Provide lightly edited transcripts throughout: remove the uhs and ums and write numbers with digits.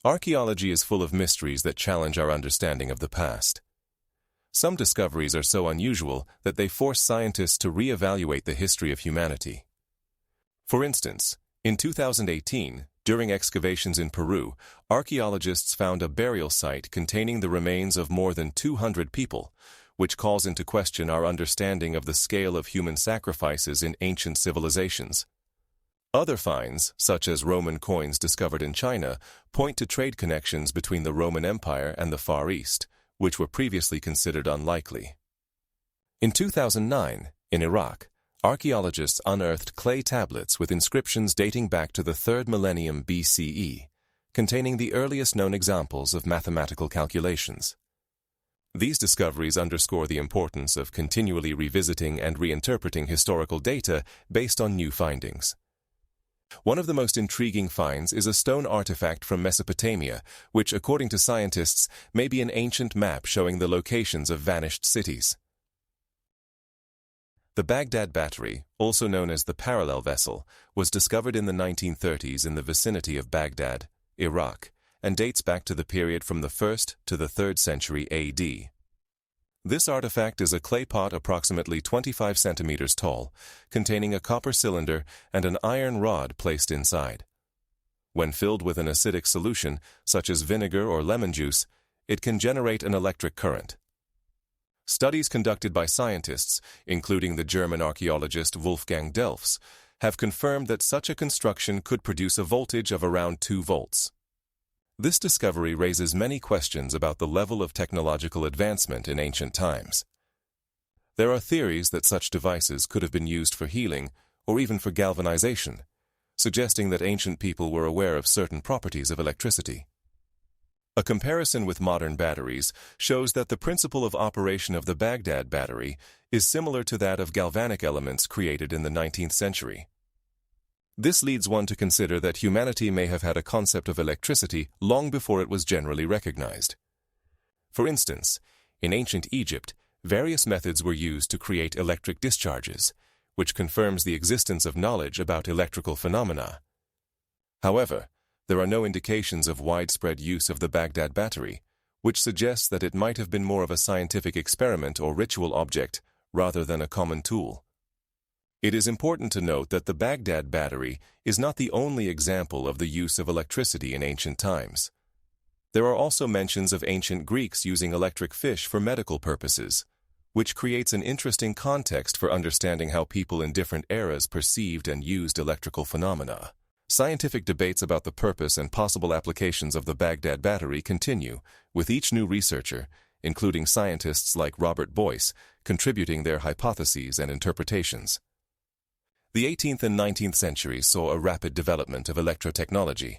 Archaeology is full of mysteries that challenge our understanding of the past. Some discoveries are so unusual that they force scientists to reevaluate the history of humanity. For instance, in 2018, during excavations in Peru, archaeologists found a burial site containing the remains of more than 200 people, which calls into question our understanding of the scale of human sacrifices in ancient civilizations. Other finds, such as Roman coins discovered in China, point to trade connections between the Roman Empire and the Far East, which were previously considered unlikely. In 2009, in Iraq, archaeologists unearthed clay tablets with inscriptions dating back to the 3rd millennium BCE, containing the earliest known examples of mathematical calculations. These discoveries underscore the importance of continually revisiting and reinterpreting historical data based on new findings. One of the most intriguing finds is a stone artifact from Mesopotamia, which, according to scientists, may be an ancient map showing the locations of vanished cities. The Baghdad Battery, also known as the Parallel Vessel, was discovered in the 1930s in the vicinity of Baghdad, Iraq, and dates back to the period from the 1st to the 3rd century AD. This artifact is a clay pot approximately 25 centimeters tall, containing a copper cylinder and an iron rod placed inside. When filled with an acidic solution, such as vinegar or lemon juice, it can generate an electric current. Studies conducted by scientists, including the German archaeologist Wolfgang Delfs, have confirmed that such a construction could produce a voltage of around 2 volts. This discovery raises many questions about the level of technological advancement in ancient times. There are theories that such devices could have been used for healing or even for galvanization, suggesting that ancient people were aware of certain properties of electricity. A comparison with modern batteries shows that the principle of operation of the Baghdad battery is similar to that of galvanic elements created in the 19th century. This leads one to consider that humanity may have had a concept of electricity long before it was generally recognized. For instance, in ancient Egypt, various methods were used to create electric discharges, which confirms the existence of knowledge about electrical phenomena. However, there are no indications of widespread use of the Baghdad battery, which suggests that it might have been more of a scientific experiment or ritual object rather than a common tool. It is important to note that the Baghdad battery is not the only example of the use of electricity in ancient times. There are also mentions of ancient Greeks using electric fish for medical purposes, which creates an interesting context for understanding how people in different eras perceived and used electrical phenomena. Scientific debates about the purpose and possible applications of the Baghdad battery continue, with each new researcher, including scientists like Robert Boyce, contributing their hypotheses and interpretations. The 18th and 19th centuries saw a rapid development of electrotechnology,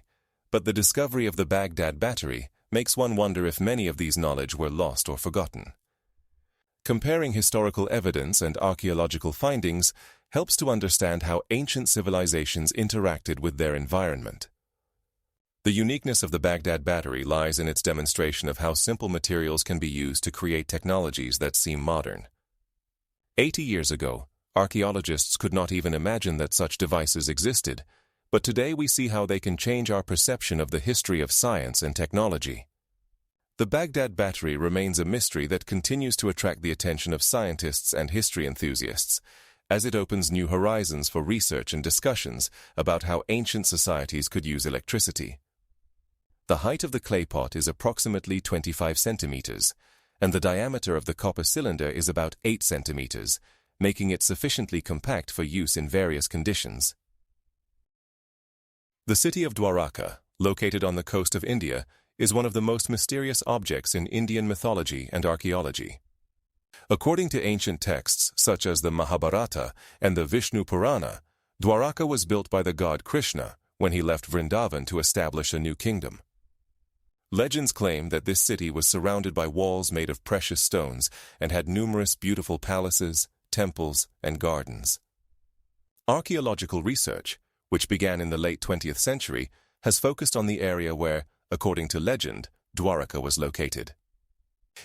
but the discovery of the Baghdad battery makes one wonder if many of these knowledge were lost or forgotten. Comparing historical evidence and archaeological findings helps to understand how ancient civilizations interacted with their environment. The uniqueness of the Baghdad battery lies in its demonstration of how simple materials can be used to create technologies that seem modern. 80 years ago, archaeologists could not even imagine that such devices existed, but today we see how they can change our perception of the history of science and technology. The Baghdad battery remains a mystery that continues to attract the attention of scientists and history enthusiasts, as it opens new horizons for research and discussions about how ancient societies could use electricity. The height of the clay pot is approximately 25 centimeters, and the diameter of the copper cylinder is about 8 centimeters, making it sufficiently compact for use in various conditions. The city of Dwaraka, located on the coast of India, is one of the most mysterious objects in Indian mythology and archaeology. According to ancient texts such as the Mahabharata and the Vishnu Purana, Dwaraka was built by the god Krishna when he left Vrindavan to establish a new kingdom. Legends claim that this city was surrounded by walls made of precious stones and had numerous beautiful palaces, temples, and gardens. Archaeological research, which began in the late 20th century, has focused on the area where, according to legend, Dwaraka was located.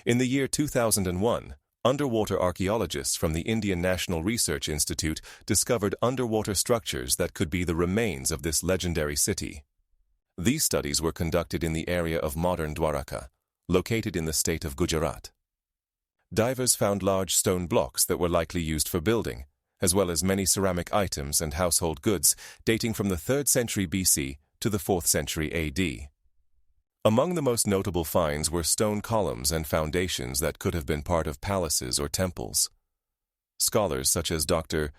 In the year 2001, underwater archaeologists from the Indian National Research Institute discovered underwater structures that could be the remains of this legendary city. These studies were conducted in the area of modern Dwaraka, located in the state of Gujarat. Divers found large stone blocks that were likely used for building, as well as many ceramic items and household goods dating from the 3rd century BC to the 4th century AD. Among the most notable finds were stone columns and foundations that could have been part of palaces or temples. Scholars such as Dr.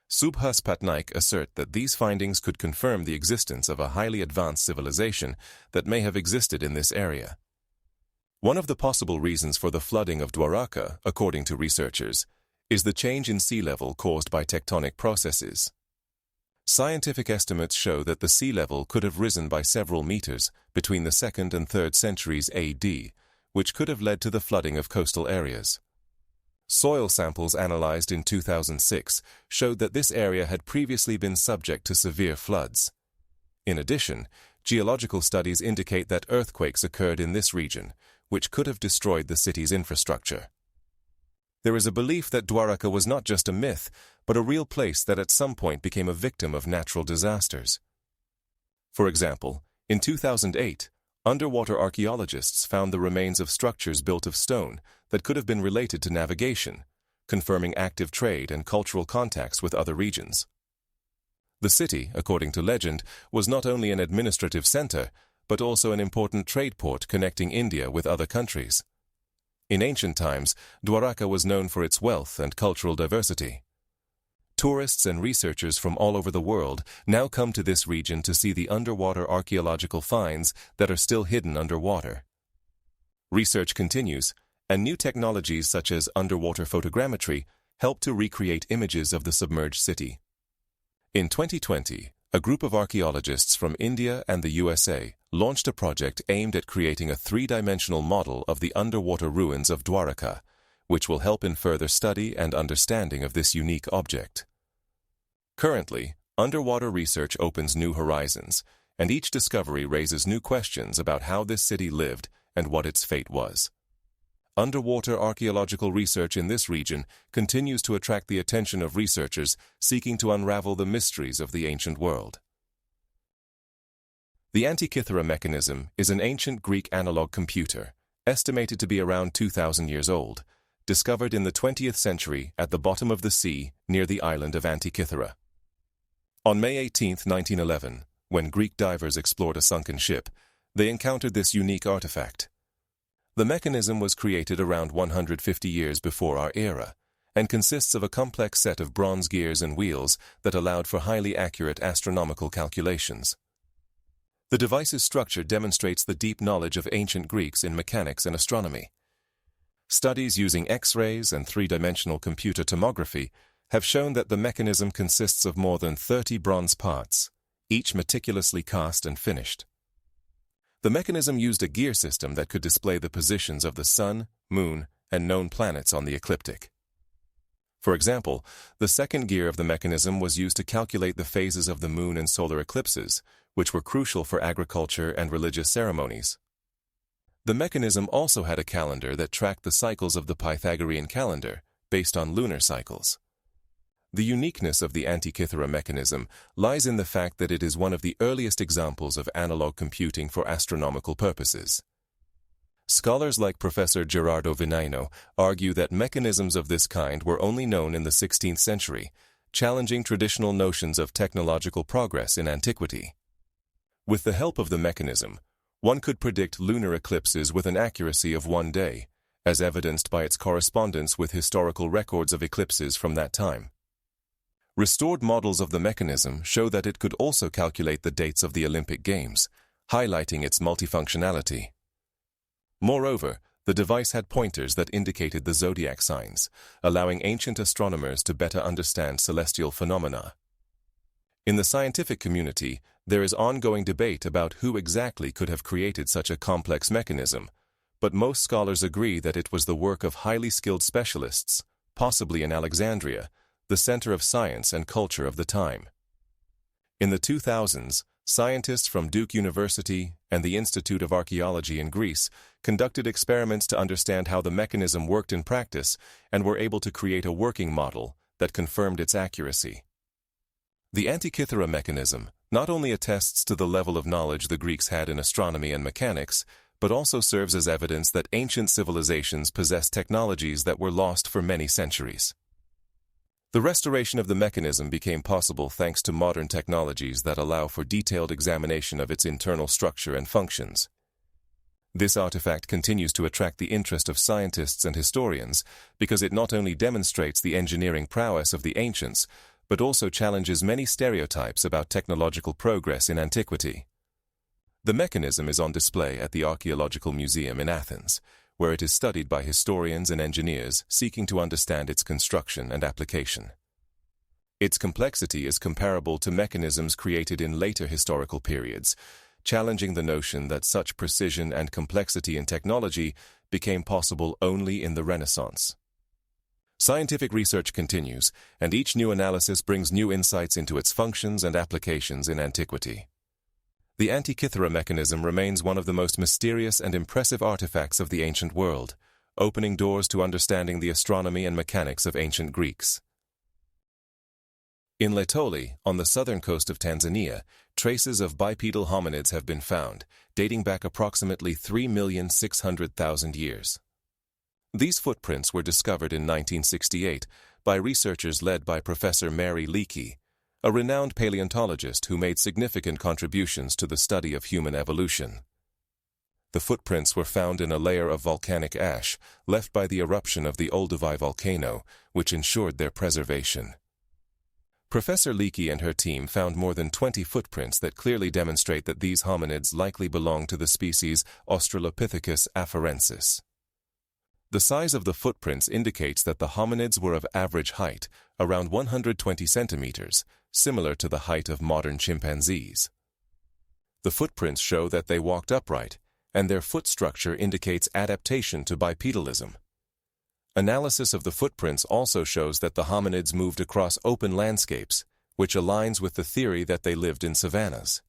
Subhas Patnaik assert that these findings could confirm the existence of a highly advanced civilization that may have existed in this area. One of the possible reasons for the flooding of Dwaraka, according to researchers, is the change in sea level caused by tectonic processes. Scientific estimates show that the sea level could have risen by several meters between the 2nd and 3rd centuries AD, which could have led to the flooding of coastal areas. Soil samples analyzed in 2006 showed that this area had previously been subject to severe floods. In addition, geological studies indicate that earthquakes occurred in this region, which could have destroyed the city's infrastructure. There is a belief that Dwaraka was not just a myth, but a real place that at some point became a victim of natural disasters. For example, in 2008, underwater archaeologists found the remains of structures built of stone that could have been related to navigation, confirming active trade and cultural contacts with other regions. The city, according to legend, was not only an administrative center, but also an important trade port connecting India with other countries. In ancient times, Dwaraka was known for its wealth and cultural diversity. Tourists and researchers from all over the world now come to this region to see the underwater archaeological finds that are still hidden underwater. Research continues, and new technologies such as underwater photogrammetry help to recreate images of the submerged city. In 2020, a group of archaeologists from India and the USA launched a project aimed at creating a 3-dimensional model of the underwater ruins of Dwaraka, which will help in further study and understanding of this unique object. Currently, underwater research opens new horizons, and each discovery raises new questions about how this city lived and what its fate was. Underwater archaeological research in this region continues to attract the attention of researchers seeking to unravel the mysteries of the ancient world. The Antikythera mechanism is an ancient Greek analog computer, estimated to be around 2,000 years old, discovered in the 20th century at the bottom of the sea near the island of Antikythera. On May 18, 1911, when Greek divers explored a sunken ship, they encountered this unique artifact. The mechanism was created around 150 years before our era, and consists of a complex set of bronze gears and wheels that allowed for highly accurate astronomical calculations. The device's structure demonstrates the deep knowledge of ancient Greeks in mechanics and astronomy. Studies using X-rays and 3-dimensional computer tomography have shown that the mechanism consists of more than 30 bronze parts, each meticulously cast and finished. The mechanism used a gear system that could display the positions of the Sun, Moon, and known planets on the ecliptic. For example, the second gear of the mechanism was used to calculate the phases of the Moon and solar eclipses, which were crucial for agriculture and religious ceremonies. The mechanism also had a calendar that tracked the cycles of the Pythagorean calendar, based on lunar cycles. The uniqueness of the Antikythera mechanism lies in the fact that it is one of the earliest examples of analog computing for astronomical purposes. Scholars like Professor Gerardo Vinaino argue that mechanisms of this kind were only known in the 16th century, challenging traditional notions of technological progress in antiquity. With the help of the mechanism, one could predict lunar eclipses with an accuracy of 1 day, as evidenced by its correspondence with historical records of eclipses from that time. Restored models of the mechanism show that it could also calculate the dates of the Olympic Games, highlighting its multifunctionality. Moreover, the device had pointers that indicated the zodiac signs, allowing ancient astronomers to better understand celestial phenomena. In the scientific community, there is ongoing debate about who exactly could have created such a complex mechanism, but most scholars agree that it was the work of highly skilled specialists, possibly in Alexandria, the center of science and culture of the time. In the 2000s, scientists from Duke University and the Institute of Archaeology in Greece conducted experiments to understand how the mechanism worked in practice and were able to create a working model that confirmed its accuracy. The Antikythera mechanism not only attests to the level of knowledge the Greeks had in astronomy and mechanics, but also serves as evidence that ancient civilizations possessed technologies that were lost for many centuries. The restoration of the mechanism became possible thanks to modern technologies that allow for detailed examination of its internal structure and functions. This artifact continues to attract the interest of scientists and historians because it not only demonstrates the engineering prowess of the ancients, but also challenges many stereotypes about technological progress in antiquity. The mechanism is on display at the Archaeological Museum in Athens, where it is studied by historians and engineers seeking to understand its construction and application. Its complexity is comparable to mechanisms created in later historical periods, challenging the notion that such precision and complexity in technology became possible only in the Renaissance. Scientific research continues, and each new analysis brings new insights into its functions and applications in antiquity. The Antikythera mechanism remains one of the most mysterious and impressive artifacts of the ancient world, opening doors to understanding the astronomy and mechanics of ancient Greeks. In Laetoli, on the southern coast of Tanzania, traces of bipedal hominids have been found, dating back approximately 3,600,000 years. These footprints were discovered in 1968 by researchers led by Professor Mary Leakey, a renowned paleontologist who made significant contributions to the study of human evolution. The footprints were found in a layer of volcanic ash left by the eruption of the Olduvai volcano, which ensured their preservation. Professor Leakey and her team found more than 20 footprints that clearly demonstrate that these hominids likely belong to the species Australopithecus afarensis. The size of the footprints indicates that the hominids were of average height, around 120 centimeters, similar to the height of modern chimpanzees. The footprints show that they walked upright, and their foot structure indicates adaptation to bipedalism. Analysis of the footprints also shows that the hominids moved across open landscapes, which aligns with the theory that they lived in savannas.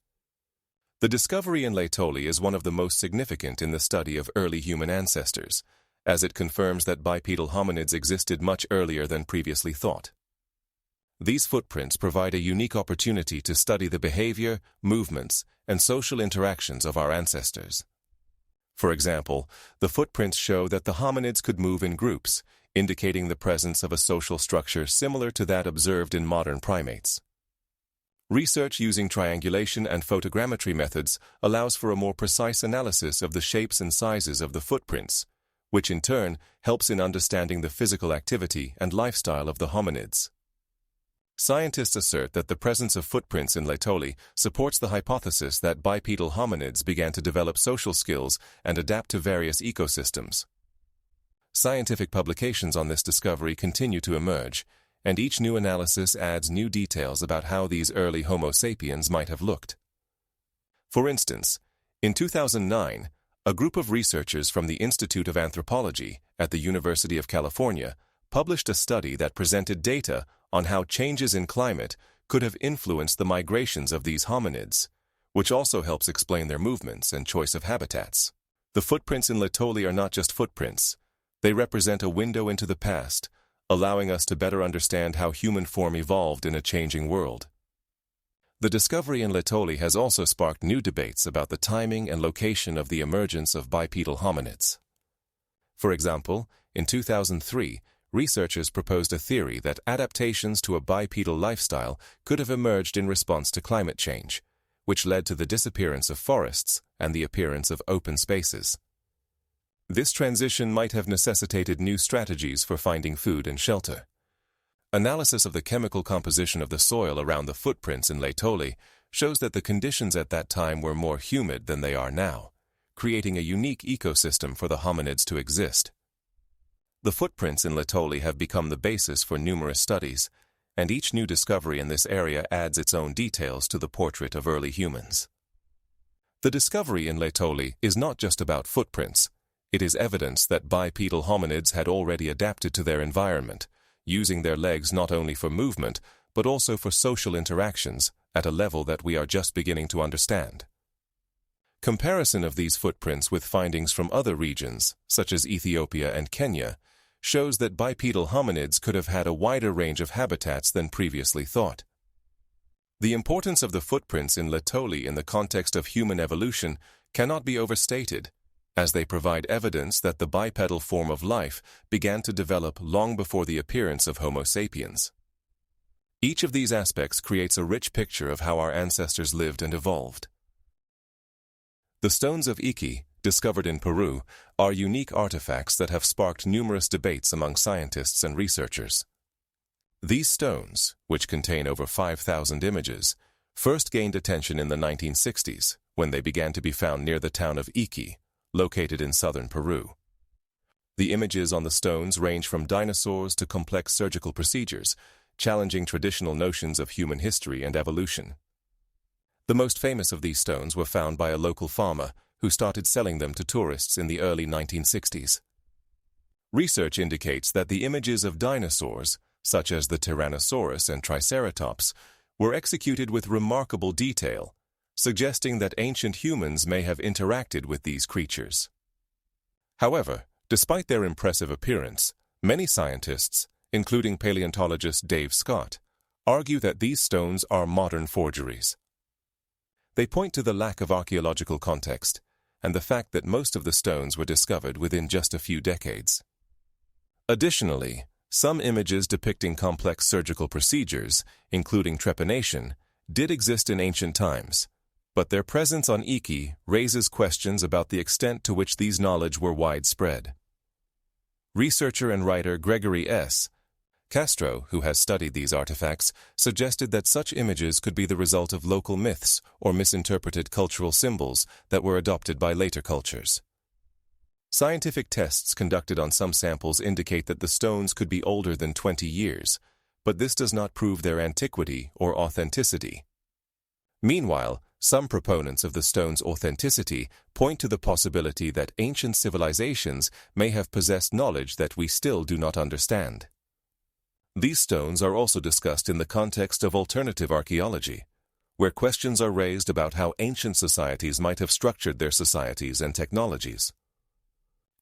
The discovery in Laetoli is one of the most significant in the study of early human ancestors, as it confirms that bipedal hominids existed much earlier than previously thought. These footprints provide a unique opportunity to study the behavior, movements, and social interactions of our ancestors. For example, the footprints show that the hominids could move in groups, indicating the presence of a social structure similar to that observed in modern primates. Research using triangulation and photogrammetry methods allows for a more precise analysis of the shapes and sizes of the footprints, which in turn helps in understanding the physical activity and lifestyle of the hominids. Scientists assert that the presence of footprints in Laetoli supports the hypothesis that bipedal hominids began to develop social skills and adapt to various ecosystems. Scientific publications on this discovery continue to emerge, and each new analysis adds new details about how these early Homo sapiens might have looked. For instance, in 2009, a group of researchers from the Institute of Anthropology at the University of California published a study that presented data on how changes in climate could have influenced the migrations of these hominids, which also helps explain their movements and choice of habitats. The footprints in Laetoli are not just footprints. They represent a window into the past, allowing us to better understand how human form evolved in a changing world. The discovery in Laetoli has also sparked new debates about the timing and location of the emergence of bipedal hominids. For example, in 2003, researchers proposed a theory that adaptations to a bipedal lifestyle could have emerged in response to climate change, which led to the disappearance of forests and the appearance of open spaces. This transition might have necessitated new strategies for finding food and shelter. Analysis of the chemical composition of the soil around the footprints in Laetoli shows that the conditions at that time were more humid than they are now, creating a unique ecosystem for the hominids to exist. The footprints in Laetoli have become the basis for numerous studies, and each new discovery in this area adds its own details to the portrait of early humans. The discovery in Laetoli is not just about footprints. It is evidence that bipedal hominids had already adapted to their environment, using their legs not only for movement, but also for social interactions at a level that we are just beginning to understand. Comparison of these footprints with findings from other regions, such as Ethiopia and Kenya, shows that bipedal hominids could have had a wider range of habitats than previously thought. The importance of the footprints in Laetoli in the context of human evolution cannot be overstated, as they provide evidence that the bipedal form of life began to develop long before the appearance of Homo sapiens. Each of these aspects creates a rich picture of how our ancestors lived and evolved. The stones of Iki, discovered in Peru, are unique artifacts that have sparked numerous debates among scientists and researchers. These stones, which contain over 5,000 images, first gained attention in the 1960s when they began to be found near the town of Iki, located in southern Peru. The images on the stones range from dinosaurs to complex surgical procedures, challenging traditional notions of human history and evolution. The most famous of these stones were found by a local farmer who started selling them to tourists in the early 1960s. Research indicates that the images of dinosaurs, such as the Tyrannosaurus and Triceratops, were executed with remarkable detail, suggesting that ancient humans may have interacted with these creatures. However, despite their impressive appearance, many scientists, including paleontologist Dave Scott, argue that these stones are modern forgeries. They point to the lack of archaeological context and the fact that most of the stones were discovered within just a few decades. Additionally, some images depicting complex surgical procedures, including trepanation, did exist in ancient times, but their presence on Iki raises questions about the extent to which these knowledge were widespread. Researcher and writer Gregory S. Castro, who has studied these artifacts, suggested that such images could be the result of local myths or misinterpreted cultural symbols that were adopted by later cultures. Scientific tests conducted on some samples indicate that the stones could be older than 20 years, but this does not prove their antiquity or authenticity. Meanwhile, some proponents of the stone's authenticity point to the possibility that ancient civilizations may have possessed knowledge that we still do not understand. These stones are also discussed in the context of alternative archaeology, where questions are raised about how ancient societies might have structured their societies and technologies.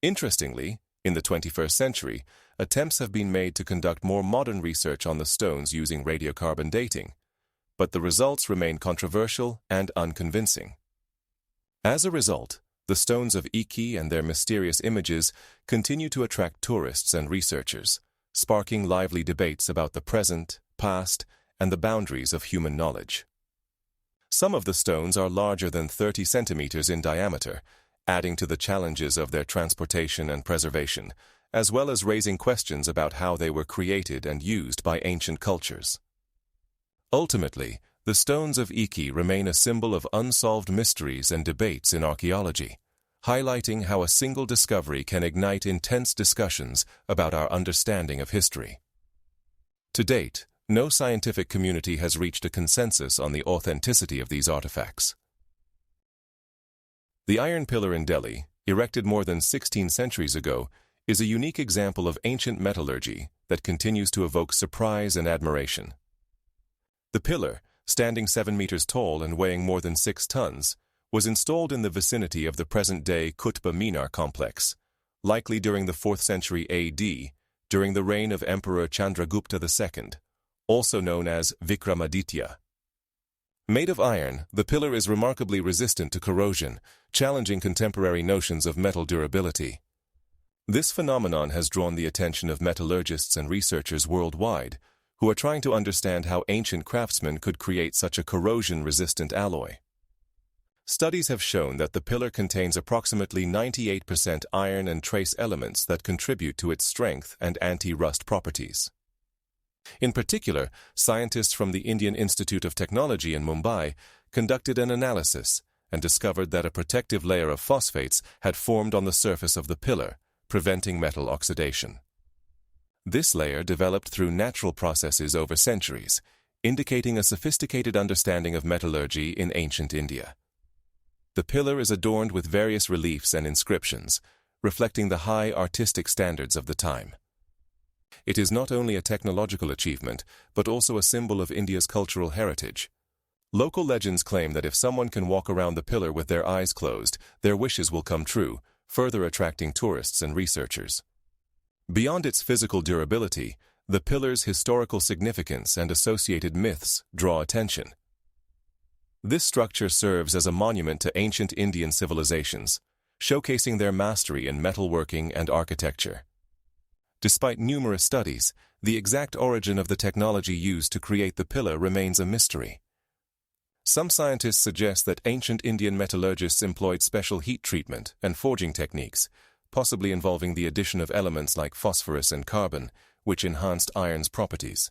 Interestingly, in the 21st century, attempts have been made to conduct more modern research on the stones using radiocarbon dating, but the results remain controversial and unconvincing. As a result, the stones of Iki and their mysterious images continue to attract tourists and researchers, sparking lively debates about the present, past, and the boundaries of human knowledge. Some of the stones are larger than 30 centimeters in diameter, adding to the challenges of their transportation and preservation, as well as raising questions about how they were created and used by ancient cultures. Ultimately, the stones of Iki remain a symbol of unsolved mysteries and debates in archaeology, highlighting how a single discovery can ignite intense discussions about our understanding of history. To date, no scientific community has reached a consensus on the authenticity of these artifacts. The Iron Pillar in Delhi, erected more than 16 centuries ago, is a unique example of ancient metallurgy that continues to evoke surprise and admiration. The pillar, standing 7 meters tall and weighing more than 6 tons, was installed in the vicinity of the present-day Qutb Minar complex, likely during the 4th century AD, during the reign of Emperor Chandragupta II, also known as Vikramaditya. Made of iron, the pillar is remarkably resistant to corrosion, challenging contemporary notions of metal durability. This phenomenon has drawn the attention of metallurgists and researchers worldwide, who are trying to understand how ancient craftsmen could create such a corrosion-resistant alloy. Studies have shown that the pillar contains approximately 98% iron and trace elements that contribute to its strength and anti-rust properties. In particular, scientists from the Indian Institute of Technology in Mumbai conducted an analysis and discovered that a protective layer of phosphates had formed on the surface of the pillar, preventing metal oxidation. This layer developed through natural processes over centuries, indicating a sophisticated understanding of metallurgy in ancient India. The pillar is adorned with various reliefs and inscriptions, reflecting the high artistic standards of the time. It is not only a technological achievement, but also a symbol of India's cultural heritage. Local legends claim that if someone can walk around the pillar with their eyes closed, their wishes will come true, further attracting tourists and researchers. Beyond its physical durability, the pillar's historical significance and associated myths draw attention. This structure serves as a monument to ancient Indian civilizations, showcasing their mastery in metalworking and architecture. Despite numerous studies, the exact origin of the technology used to create the pillar remains a mystery. Some scientists suggest that ancient Indian metallurgists employed special heat treatment and forging techniques, possibly involving the addition of elements like phosphorus and carbon, which enhanced iron's properties.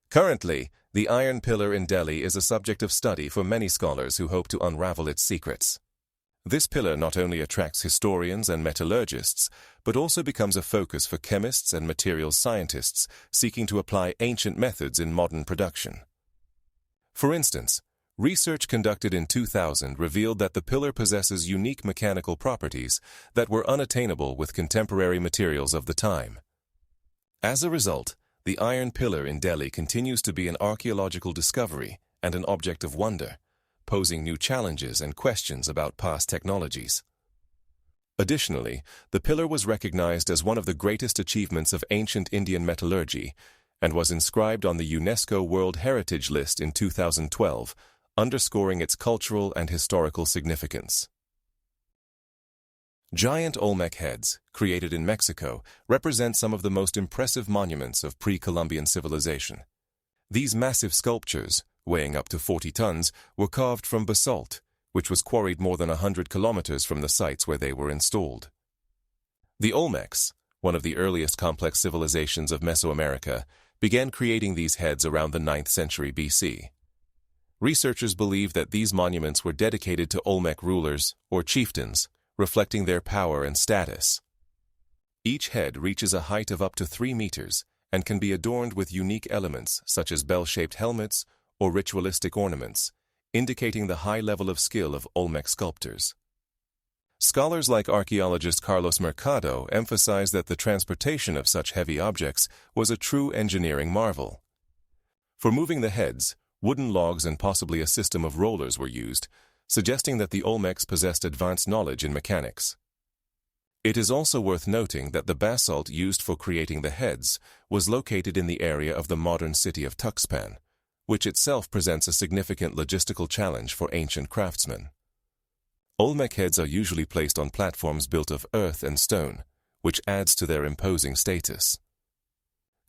Currently, the Iron Pillar in Delhi is a subject of study for many scholars who hope to unravel its secrets. This pillar not only attracts historians and metallurgists, but also becomes a focus for chemists and materials scientists seeking to apply ancient methods in modern production. For instance, research conducted in 2000 revealed that the pillar possesses unique mechanical properties that were unattainable with contemporary materials of the time. As a result, the Iron Pillar in Delhi continues to be an archaeological discovery and an object of wonder, posing new challenges and questions about past technologies. Additionally, the pillar was recognized as one of the greatest achievements of ancient Indian metallurgy and was inscribed on the UNESCO World Heritage List in 2012, underscoring its cultural and historical significance. Giant Olmec heads, created in Mexico, represent some of the most impressive monuments of pre-Columbian civilization. These massive sculptures, weighing up to 40 tons, were carved from basalt, which was quarried more than 100 kilometers from the sites where they were installed. The Olmecs, one of the earliest complex civilizations of Mesoamerica, began creating these heads around the 9th century BC. Researchers believe that these monuments were dedicated to Olmec rulers, or chieftains, reflecting their power and status. Each head reaches a height of up to 3 meters and can be adorned with unique elements such as bell-shaped helmets or ritualistic ornaments, indicating the high level of skill of Olmec sculptors. Scholars like archaeologist Carlos Mercado emphasize that the transportation of such heavy objects was a true engineering marvel. For moving the heads, wooden logs and possibly a system of rollers were used, suggesting that the Olmecs possessed advanced knowledge in mechanics. It is also worth noting that the basalt used for creating the heads was located in the area of the modern city of Tuxpan, which itself presents a significant logistical challenge for ancient craftsmen. Olmec heads are usually placed on platforms built of earth and stone, which adds to their imposing status.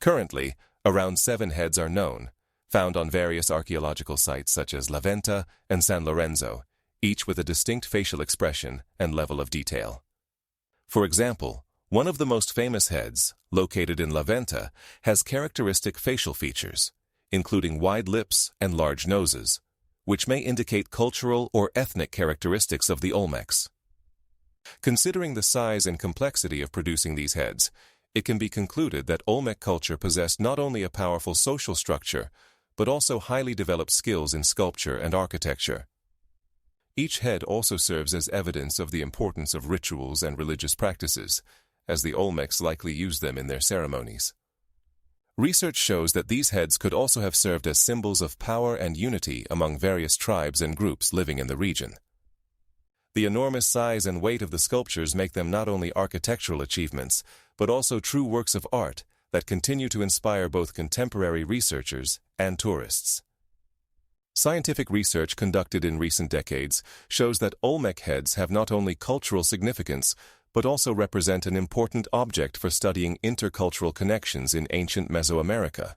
Currently, around 7 heads are known, found on various archaeological sites such as La Venta and San Lorenzo, each with a distinct facial expression and level of detail. For example, one of the most famous heads, located in La Venta, has characteristic facial features, including wide lips and large noses, which may indicate cultural or ethnic characteristics of the Olmecs. Considering the size and complexity of producing these heads, it can be concluded that Olmec culture possessed not only a powerful social structure, but also highly developed skills in sculpture and architecture. Each head also serves as evidence of the importance of rituals and religious practices, as the Olmecs likely used them in their ceremonies. Research shows that these heads could also have served as symbols of power and unity among various tribes and groups living in the region. The enormous size and weight of the sculptures make them not only architectural achievements, but also true works of art that continue to inspire both contemporary researchers and tourists. Scientific research conducted in recent decades shows that Olmec heads have not only cultural significance, but also represent an important object for studying intercultural connections in ancient Mesoamerica.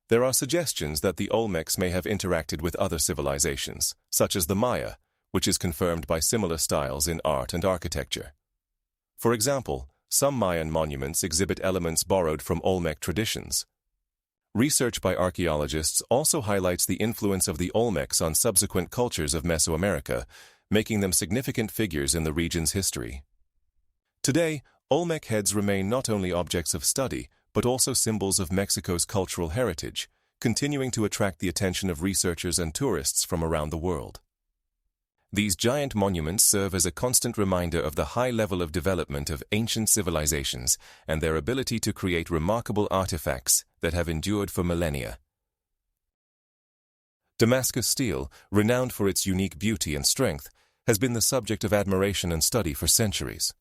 There are suggestions that the Olmecs may have interacted with other civilizations, such as the Maya, which is confirmed by similar styles in art and architecture. For example, some Mayan monuments exhibit elements borrowed from Olmec traditions. Research by archaeologists also highlights the influence of the Olmecs on subsequent cultures of Mesoamerica, making them significant figures in the region's history. Today, Olmec heads remain not only objects of study, but also symbols of Mexico's cultural heritage, continuing to attract the attention of researchers and tourists from around the world. These giant monuments serve as a constant reminder of the high level of development of ancient civilizations and their ability to create remarkable artifacts that have endured for millennia. Damascus steel, renowned for its unique beauty and strength, has been the subject of admiration and study for centuries.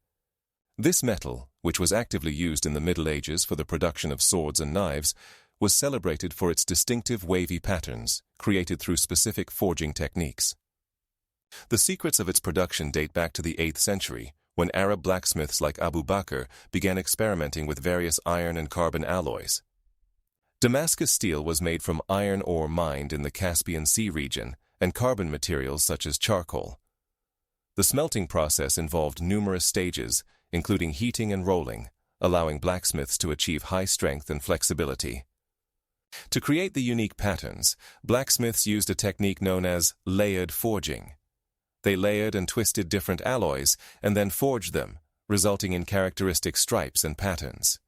This metal, which was actively used in the Middle Ages for the production of swords and knives, was celebrated for its distinctive wavy patterns, created through specific forging techniques. The secrets of its production date back to the 8th century, when Arab blacksmiths like Abu Bakr began experimenting with various iron and carbon alloys. Damascus steel was made from iron ore mined in the Caspian Sea region and carbon materials such as charcoal. The smelting process involved numerous stages, including heating and rolling, allowing blacksmiths to achieve high strength and flexibility. To create the unique patterns, blacksmiths used a technique known as layered forging. They layered and twisted different alloys and then forged them, resulting in characteristic stripes and patterns.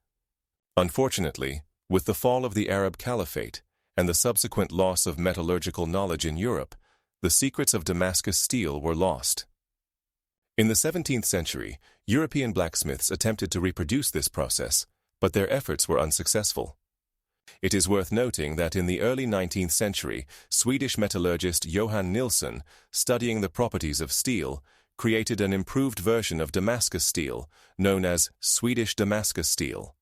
Unfortunately, with the fall of the Arab Caliphate and the subsequent loss of metallurgical knowledge in Europe, the secrets of Damascus steel were lost. In the 17th century, European blacksmiths attempted to reproduce this process, but their efforts were unsuccessful. It is worth noting that in the early 19th century, Swedish metallurgist Johan Nilsson, studying the properties of steel, created an improved version of Damascus steel, known as Swedish Damascus steel.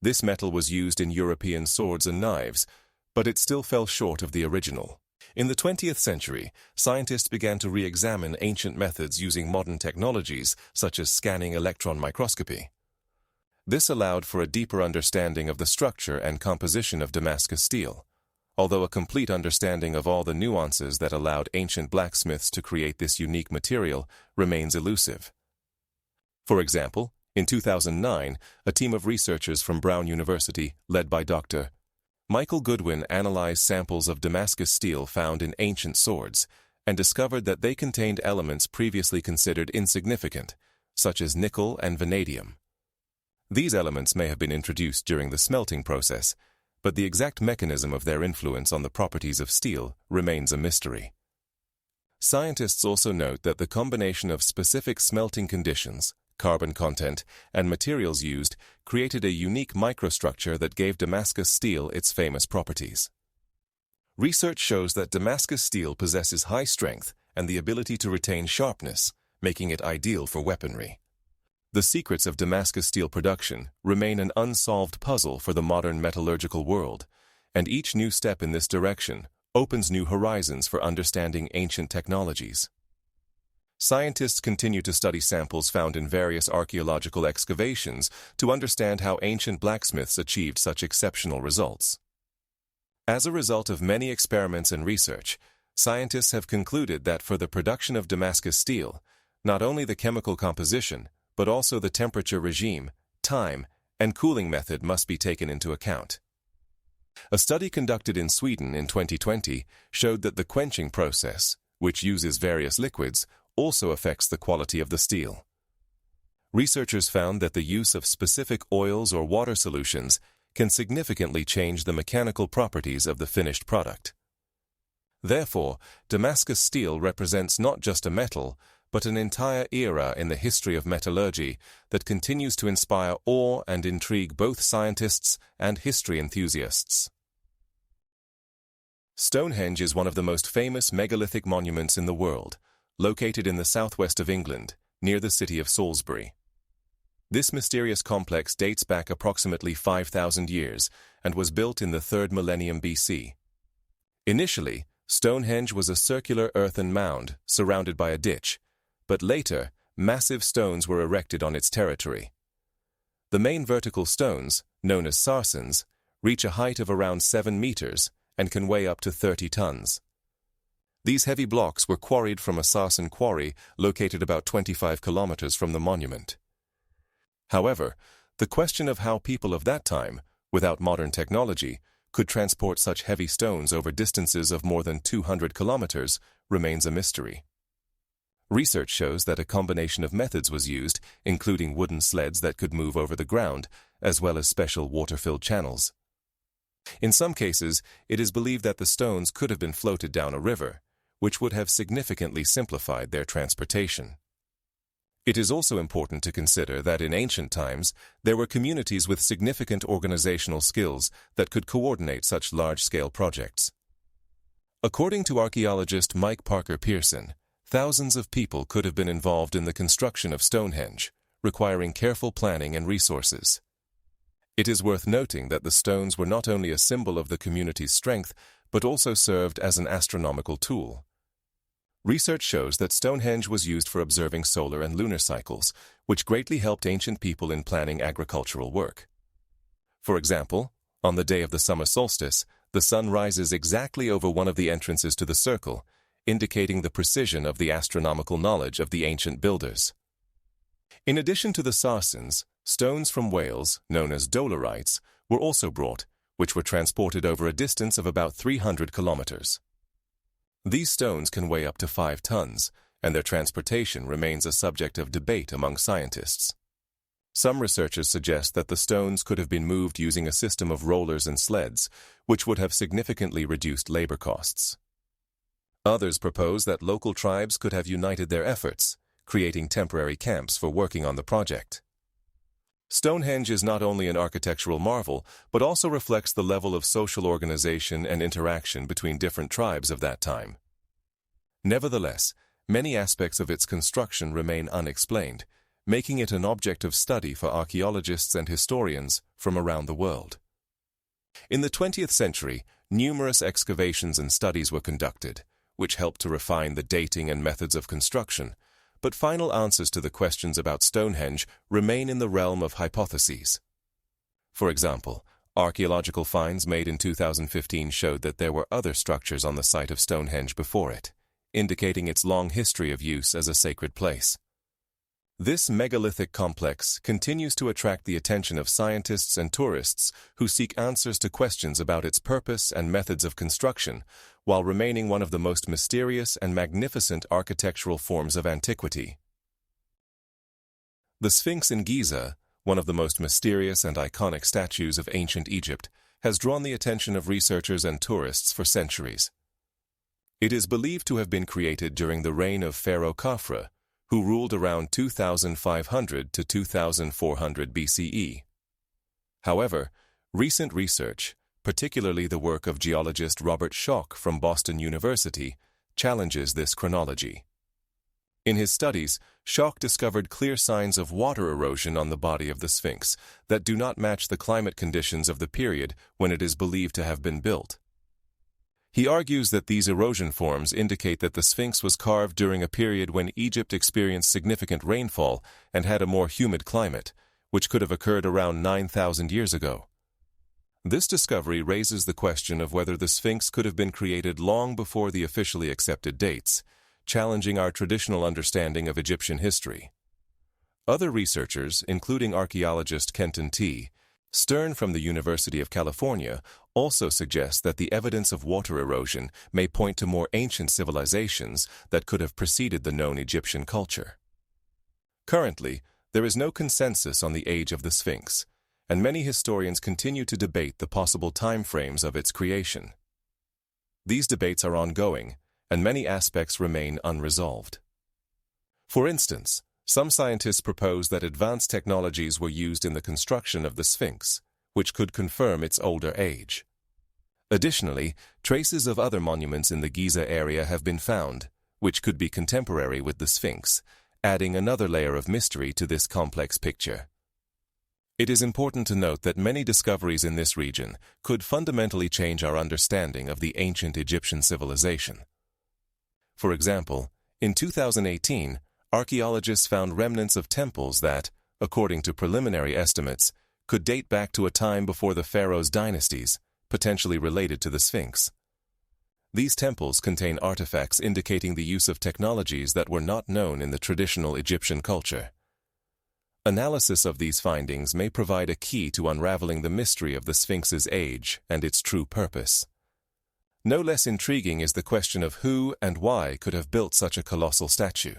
This metal was used in European swords and knives, but it still fell short of the original. In the 20th century, scientists began to re-examine ancient methods using modern technologies such as scanning electron microscopy. This allowed for a deeper understanding of the structure and composition of Damascus steel, although a complete understanding of all the nuances that allowed ancient blacksmiths to create this unique material remains elusive. For example, in 2009, a team of researchers from Brown University, led by Dr. Michael Goodwin, analyzed samples of Damascus steel found in ancient swords and discovered that they contained elements previously considered insignificant, such as nickel and vanadium. These elements may have been introduced during the smelting process, but the exact mechanism of their influence on the properties of steel remains a mystery. Scientists also note that the combination of specific smelting conditions, carbon content, and materials used created a unique microstructure that gave Damascus steel its famous properties. Research shows that Damascus steel possesses high strength and the ability to retain sharpness, making it ideal for weaponry. The secrets of Damascus steel production remain an unsolved puzzle for the modern metallurgical world, and each new step in this direction opens new horizons for understanding ancient technologies. Scientists continue to study samples found in various archaeological excavations to understand how ancient blacksmiths achieved such exceptional results. As a result of many experiments and research, scientists have concluded that for the production of Damascus steel, not only the chemical composition, but also the temperature regime, time, and cooling method must be taken into account. A study conducted in Sweden in 2020 showed that the quenching process, which uses various liquids, also affects the quality of the steel. Researchers found that the use of specific oils or water solutions can significantly change the mechanical properties of the finished product. Therefore, Damascus steel represents not just a metal, but an entire era in the history of metallurgy that continues to inspire awe and intrigue both scientists and history enthusiasts. Stonehenge is one of the most famous megalithic monuments in the world, located in the southwest of England, near the city of Salisbury. This mysterious complex dates back approximately 5,000 years and was built in the 3rd millennium BC. Initially, Stonehenge was a circular earthen mound surrounded by a ditch, but later, massive stones were erected on its territory. The main vertical stones, known as sarsens, reach a height of around 7 meters and can weigh up to 30 tons. These heavy blocks were quarried from a sarsen quarry located about 25 kilometers from the monument. However, the question of how people of that time, without modern technology, could transport such heavy stones over distances of more than 200 kilometers remains a mystery. Research shows that a combination of methods was used, including wooden sleds that could move over the ground, as well as special water-filled channels. In some cases, it is believed that the stones could have been floated down a river, which would have significantly simplified their transportation. It is also important to consider that in ancient times, there were communities with significant organizational skills that could coordinate such large-scale projects. According to archaeologist Mike Parker Pearson, thousands of people could have been involved in the construction of Stonehenge, requiring careful planning and resources. It is worth noting that the stones were not only a symbol of the community's strength, but also served as an astronomical tool. Research shows that Stonehenge was used for observing solar and lunar cycles, which greatly helped ancient people in planning agricultural work. For example, on the day of the summer solstice, the sun rises exactly over one of the entrances to the circle, indicating the precision of the astronomical knowledge of the ancient builders. In addition to the sarcens, stones from Wales, known as dolerites, were also brought, which were transported over a distance of about 300 kilometers. These stones can weigh up to 5 tons, and their transportation remains a subject of debate among scientists. Some researchers suggest that the stones could have been moved using a system of rollers and sleds, which would have significantly reduced labor costs. Others propose that local tribes could have united their efforts, creating temporary camps for working on the project. Stonehenge is not only an architectural marvel, but also reflects the level of social organization and interaction between different tribes of that time. Nevertheless, many aspects of its construction remain unexplained, making it an object of study for archaeologists and historians from around the world. In the 20th century, numerous excavations and studies were conducted, which helped to refine the dating and methods of construction, but final answers to the questions about Stonehenge remain in the realm of hypotheses. For example, archaeological finds made in 2015 showed that there were other structures on the site of Stonehenge before it, indicating its long history of use as a sacred place. This megalithic complex continues to attract the attention of scientists and tourists who seek answers to questions about its purpose and methods of construction, while remaining one of the most mysterious and magnificent architectural forms of antiquity. The Sphinx in Giza, one of the most mysterious and iconic statues of ancient Egypt, has drawn the attention of researchers and tourists for centuries. It is believed to have been created during the reign of Pharaoh Khafre, who ruled around 2500 to 2400 BCE. However, recent research, particularly the work of geologist Robert Schoch from Boston University, challenges this chronology. In his studies, Schoch discovered clear signs of water erosion on the body of the Sphinx that do not match the climate conditions of the period when it is believed to have been built. He argues that these erosion forms indicate that the Sphinx was carved during a period when Egypt experienced significant rainfall and had a more humid climate, which could have occurred around 9,000 years ago. This discovery raises the question of whether the Sphinx could have been created long before the officially accepted dates, challenging our traditional understanding of Egyptian history. Other researchers, including archaeologist Kenton T. Stern from the University of California, also suggest that the evidence of water erosion may point to more ancient civilizations that could have preceded the known Egyptian culture. Currently, there is no consensus on the age of the Sphinx, and many historians continue to debate the possible timeframes of its creation. These debates are ongoing, and many aspects remain unresolved. For instance, some scientists propose that advanced technologies were used in the construction of the Sphinx, which could confirm its older age. Additionally, traces of other monuments in the Giza area have been found, which could be contemporary with the Sphinx, adding another layer of mystery to this complex picture. It is important to note that many discoveries in this region could fundamentally change our understanding of the ancient Egyptian civilization. For example, in 2018, archaeologists found remnants of temples that, according to preliminary estimates, could date back to a time before the pharaohs' dynasties, potentially related to the Sphinx. These temples contain artifacts indicating the use of technologies that were not known in the traditional Egyptian culture. Analysis of these findings may provide a key to unraveling the mystery of the Sphinx's age and its true purpose. No less intriguing is the question of who and why could have built such a colossal statue.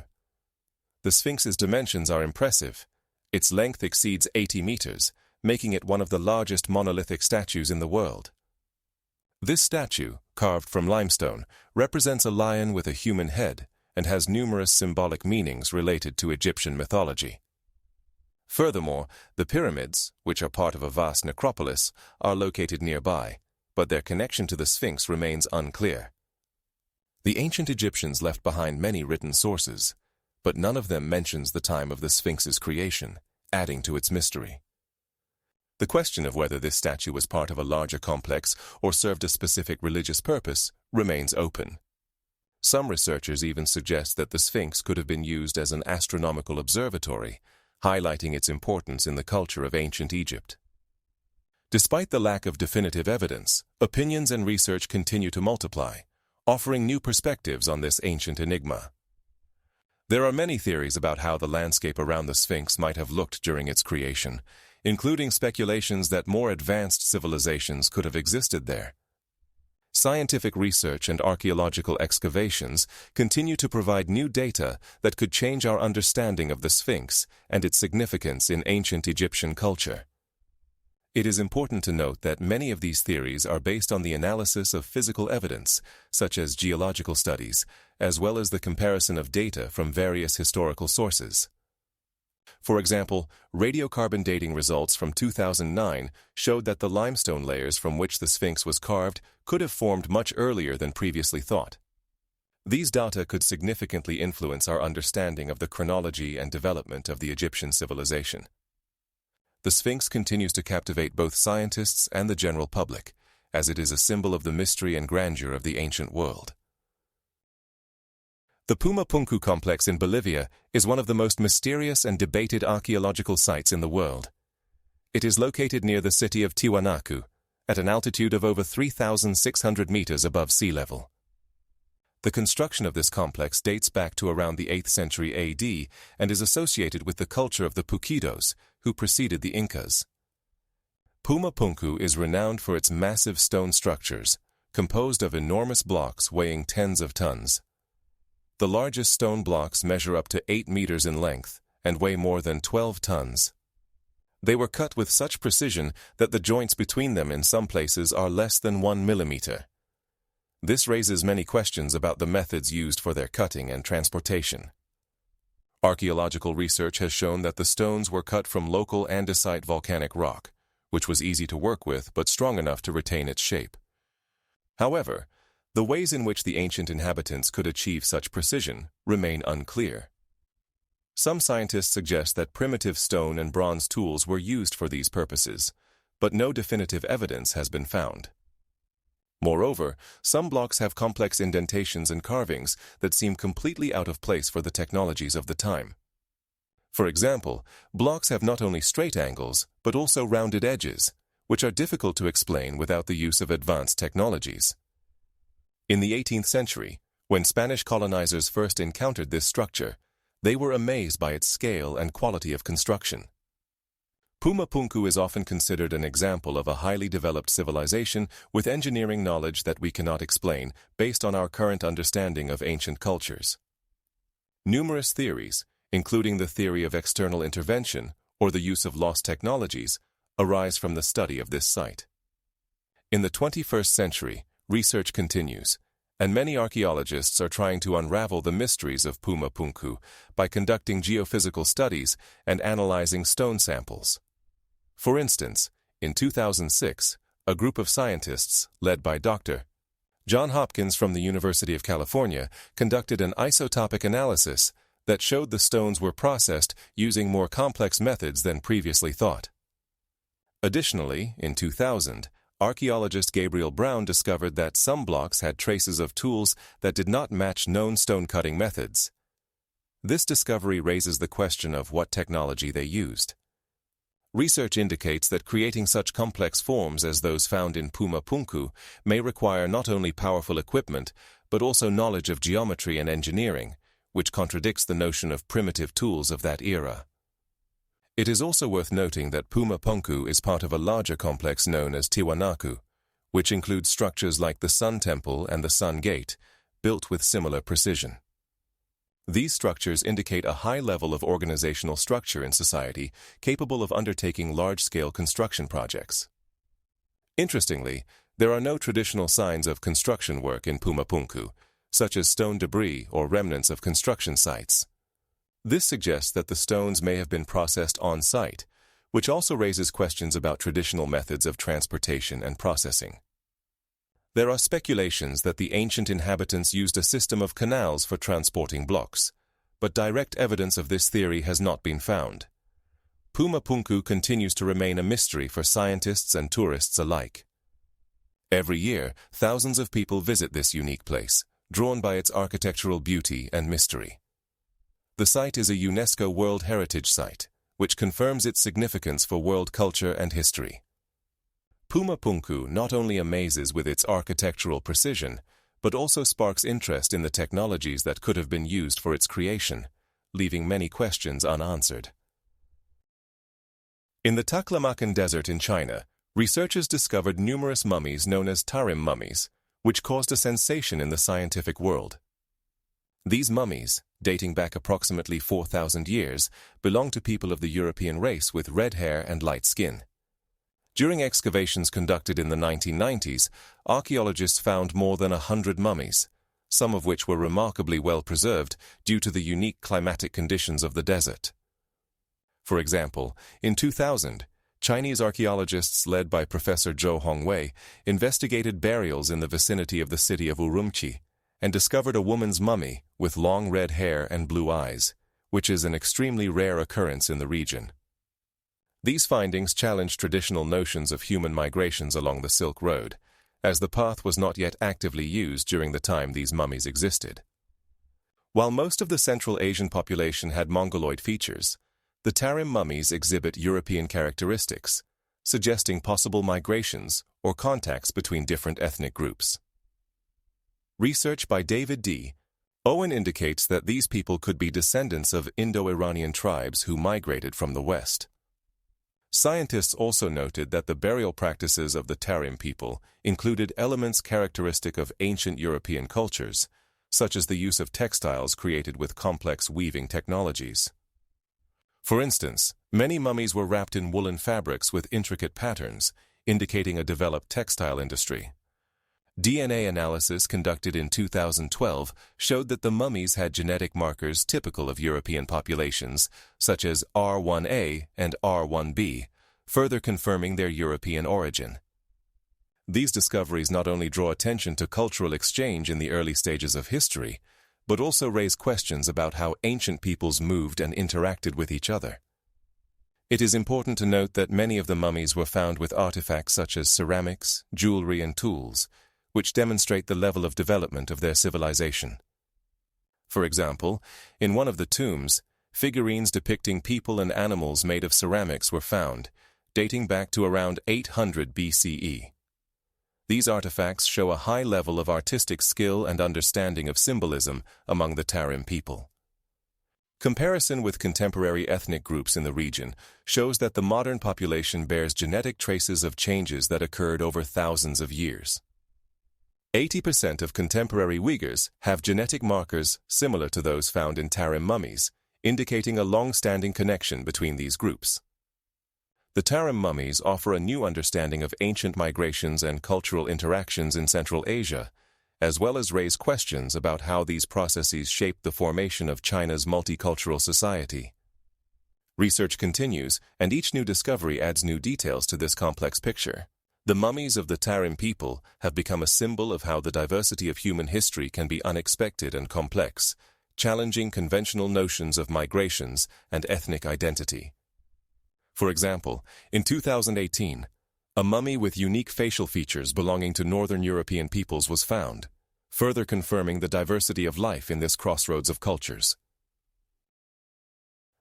The Sphinx's dimensions are impressive. Its length exceeds 80 meters, making it one of the largest monolithic statues in the world. This statue, carved from limestone, represents a lion with a human head and has numerous symbolic meanings related to Egyptian mythology. Furthermore, the pyramids, which are part of a vast necropolis, are located nearby, but their connection to the Sphinx remains unclear. The ancient Egyptians left behind many written sources, but none of them mentions the time of the Sphinx's creation, adding to its mystery. The question of whether this statue was part of a larger complex or served a specific religious purpose remains open. Some researchers even suggest that the Sphinx could have been used as an astronomical observatory, highlighting its importance in the culture of ancient Egypt. Despite the lack of definitive evidence, opinions and research continue to multiply, offering new perspectives on this ancient enigma. There are many theories about how the landscape around the Sphinx might have looked during its creation, including speculations that more advanced civilizations could have existed there. Scientific research and archaeological excavations continue to provide new data that could change our understanding of the Sphinx and its significance in ancient Egyptian culture. It is important to note that many of these theories are based on the analysis of physical evidence, such as geological studies, as well as the comparison of data from various historical sources. For example, radiocarbon dating results from 2009 showed that the limestone layers from which the Sphinx was carved could have formed much earlier than previously thought. These data could significantly influence our understanding of the chronology and development of the Egyptian civilization. The Sphinx continues to captivate both scientists and the general public, as it is a symbol of the mystery and grandeur of the ancient world. The Puma Punku complex in Bolivia is one of the most mysterious and debated archaeological sites in the world. It is located near the city of Tiwanaku, at an altitude of over 3,600 meters above sea level. The construction of this complex dates back to around the 8th century AD and is associated with the culture of the Puquidos, who preceded the Incas. Puma Punku is renowned for its massive stone structures, composed of enormous blocks weighing tens of tons. The largest stone blocks measure up to 8 meters in length and weigh more than 12 tons. They were cut with such precision that the joints between them in some places are less than 1 millimeter. This raises many questions about the methods used for their cutting and transportation. Archaeological research has shown that the stones were cut from local andesite volcanic rock, which was easy to work with but strong enough to retain its shape. However, the ways in which the ancient inhabitants could achieve such precision remain unclear. Some scientists suggest that primitive stone and bronze tools were used for these purposes, but no definitive evidence has been found. Moreover, some blocks have complex indentations and carvings that seem completely out of place for the technologies of the time. For example, blocks have not only straight angles, but also rounded edges, which are difficult to explain without the use of advanced technologies. In the 18th century, when Spanish colonizers first encountered this structure, they were amazed by its scale and quality of construction. Puma Punku is often considered an example of a highly developed civilization with engineering knowledge that we cannot explain based on our current understanding of ancient cultures. Numerous theories, including the theory of external intervention or the use of lost technologies, arise from the study of this site. In the 21st century, research continues, and many archaeologists are trying to unravel the mysteries of Puma Punku by conducting geophysical studies and analyzing stone samples. For instance, in 2006, a group of scientists, led by Dr. John Hopkins from the University of California, conducted an isotopic analysis that showed the stones were processed using more complex methods than previously thought. Additionally, in 2000, archaeologist Gabriel Brown discovered that some blocks had traces of tools that did not match known stone-cutting methods. This discovery raises the question of what technology they used. Research indicates that creating such complex forms as those found in Puma Punku may require not only powerful equipment, but also knowledge of geometry and engineering, which contradicts the notion of primitive tools of that era. It is also worth noting that Puma Punku is part of a larger complex known as Tiwanaku, which includes structures like the Sun Temple and the Sun Gate, built with similar precision. These structures indicate a high level of organizational structure in society capable of undertaking large-scale construction projects. Interestingly, there are no traditional signs of construction work in Puma Punku, such as stone debris or remnants of construction sites. This suggests that the stones may have been processed on-site, which also raises questions about traditional methods of transportation and processing. There are speculations that the ancient inhabitants used a system of canals for transporting blocks, but direct evidence of this theory has not been found. Puma Punku continues to remain a mystery for scientists and tourists alike. Every year, thousands of people visit this unique place, drawn by its architectural beauty and mystery. The site is a UNESCO World Heritage Site, which confirms its significance for world culture and history. Puma Punku not only amazes with its architectural precision, but also sparks interest in the technologies that could have been used for its creation, leaving many questions unanswered. In the Taklamakan Desert in China, researchers discovered numerous mummies known as Tarim mummies, which caused a sensation in the scientific world. These mummies, dating back approximately 4,000 years, belong to people of the European race with red hair and light skin. During excavations conducted in the 1990s, archaeologists found more than 100 mummies, some of which were remarkably well preserved due to the unique climatic conditions of the desert. For example, in 2000, Chinese archaeologists led by Professor Zhou Hongwei investigated burials in the vicinity of the city of Urumqi and discovered a woman's mummy with long red hair and blue eyes, which is an extremely rare occurrence in the region. These findings challenged traditional notions of human migrations along the Silk Road, as the path was not yet actively used during the time these mummies existed. While most of the Central Asian population had Mongoloid features, the Tarim mummies exhibit European characteristics, suggesting possible migrations or contacts between different ethnic groups. Research by David D. Owen indicates that these people could be descendants of Indo-Iranian tribes who migrated from the West. Scientists also noted that the burial practices of the Tarim people included elements characteristic of ancient European cultures, such as the use of textiles created with complex weaving technologies. For instance, many mummies were wrapped in woolen fabrics with intricate patterns, indicating a developed textile industry. DNA analysis conducted in 2012 showed that the mummies had genetic markers typical of European populations, such as R1A and R1B, further confirming their European origin. These discoveries not only draw attention to cultural exchange in the early stages of history, but also raise questions about how ancient peoples moved and interacted with each other. It is important to note that many of the mummies were found with artifacts such as ceramics, jewelry, and tools, which demonstrate the level of development of their civilization. For example, in one of the tombs, figurines depicting people and animals made of ceramics were found, dating back to around 800 BCE. These artifacts show a high level of artistic skill and understanding of symbolism among the Tarim people. Comparison with contemporary ethnic groups in the region shows that the modern population bears genetic traces of changes that occurred over thousands of years. 80% of contemporary Uyghurs have genetic markers similar to those found in Tarim mummies, indicating a long-standing connection between these groups. The Tarim mummies offer a new understanding of ancient migrations and cultural interactions in Central Asia, as well as raise questions about how these processes shaped the formation of China's multicultural society. Research continues, and each new discovery adds new details to this complex picture. The mummies of the Tarim people have become a symbol of how the diversity of human history can be unexpected and complex, challenging conventional notions of migrations and ethnic identity. For example, in 2018, a mummy with unique facial features belonging to Northern European peoples was found, further confirming the diversity of life in this crossroads of cultures.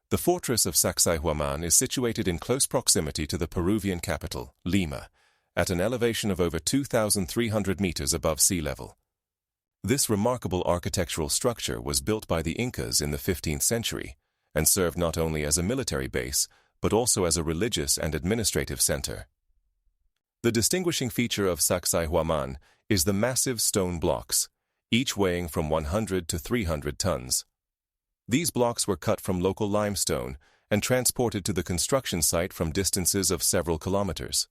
The fortress of Sacsayhuaman is situated in close proximity to the Peruvian capital, Lima, at an elevation of over 2,300 meters above sea level. This remarkable architectural structure was built by the Incas in the 15th century and served not only as a military base, but also as a religious and administrative center. The distinguishing feature of Sacsayhuaman is the massive stone blocks, each weighing from 100 to 300 tons. These blocks were cut from local limestone and transported to the construction site from distances of several kilometers.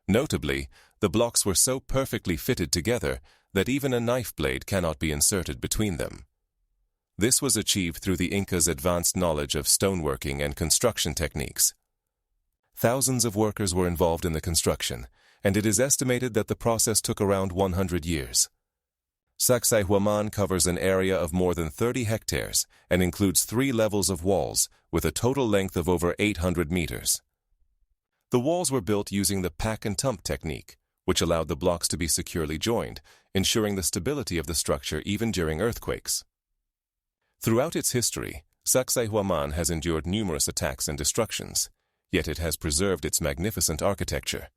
Notably, the blocks were so perfectly fitted together that even a knife blade cannot be inserted between them. This was achieved through the Incas' advanced knowledge of stoneworking and construction techniques. Thousands of workers were involved in the construction, and it is estimated that the process took around 100 years. Sacsayhuaman covers an area of more than 30 hectares and includes 3 levels of walls with a total length of over 800 meters. The walls were built using the pack and tump technique, which allowed the blocks to be securely joined, ensuring the stability of the structure even during earthquakes. Throughout its history, Sacsayhuaman has endured numerous attacks and destructions, yet it has preserved its magnificent architecture.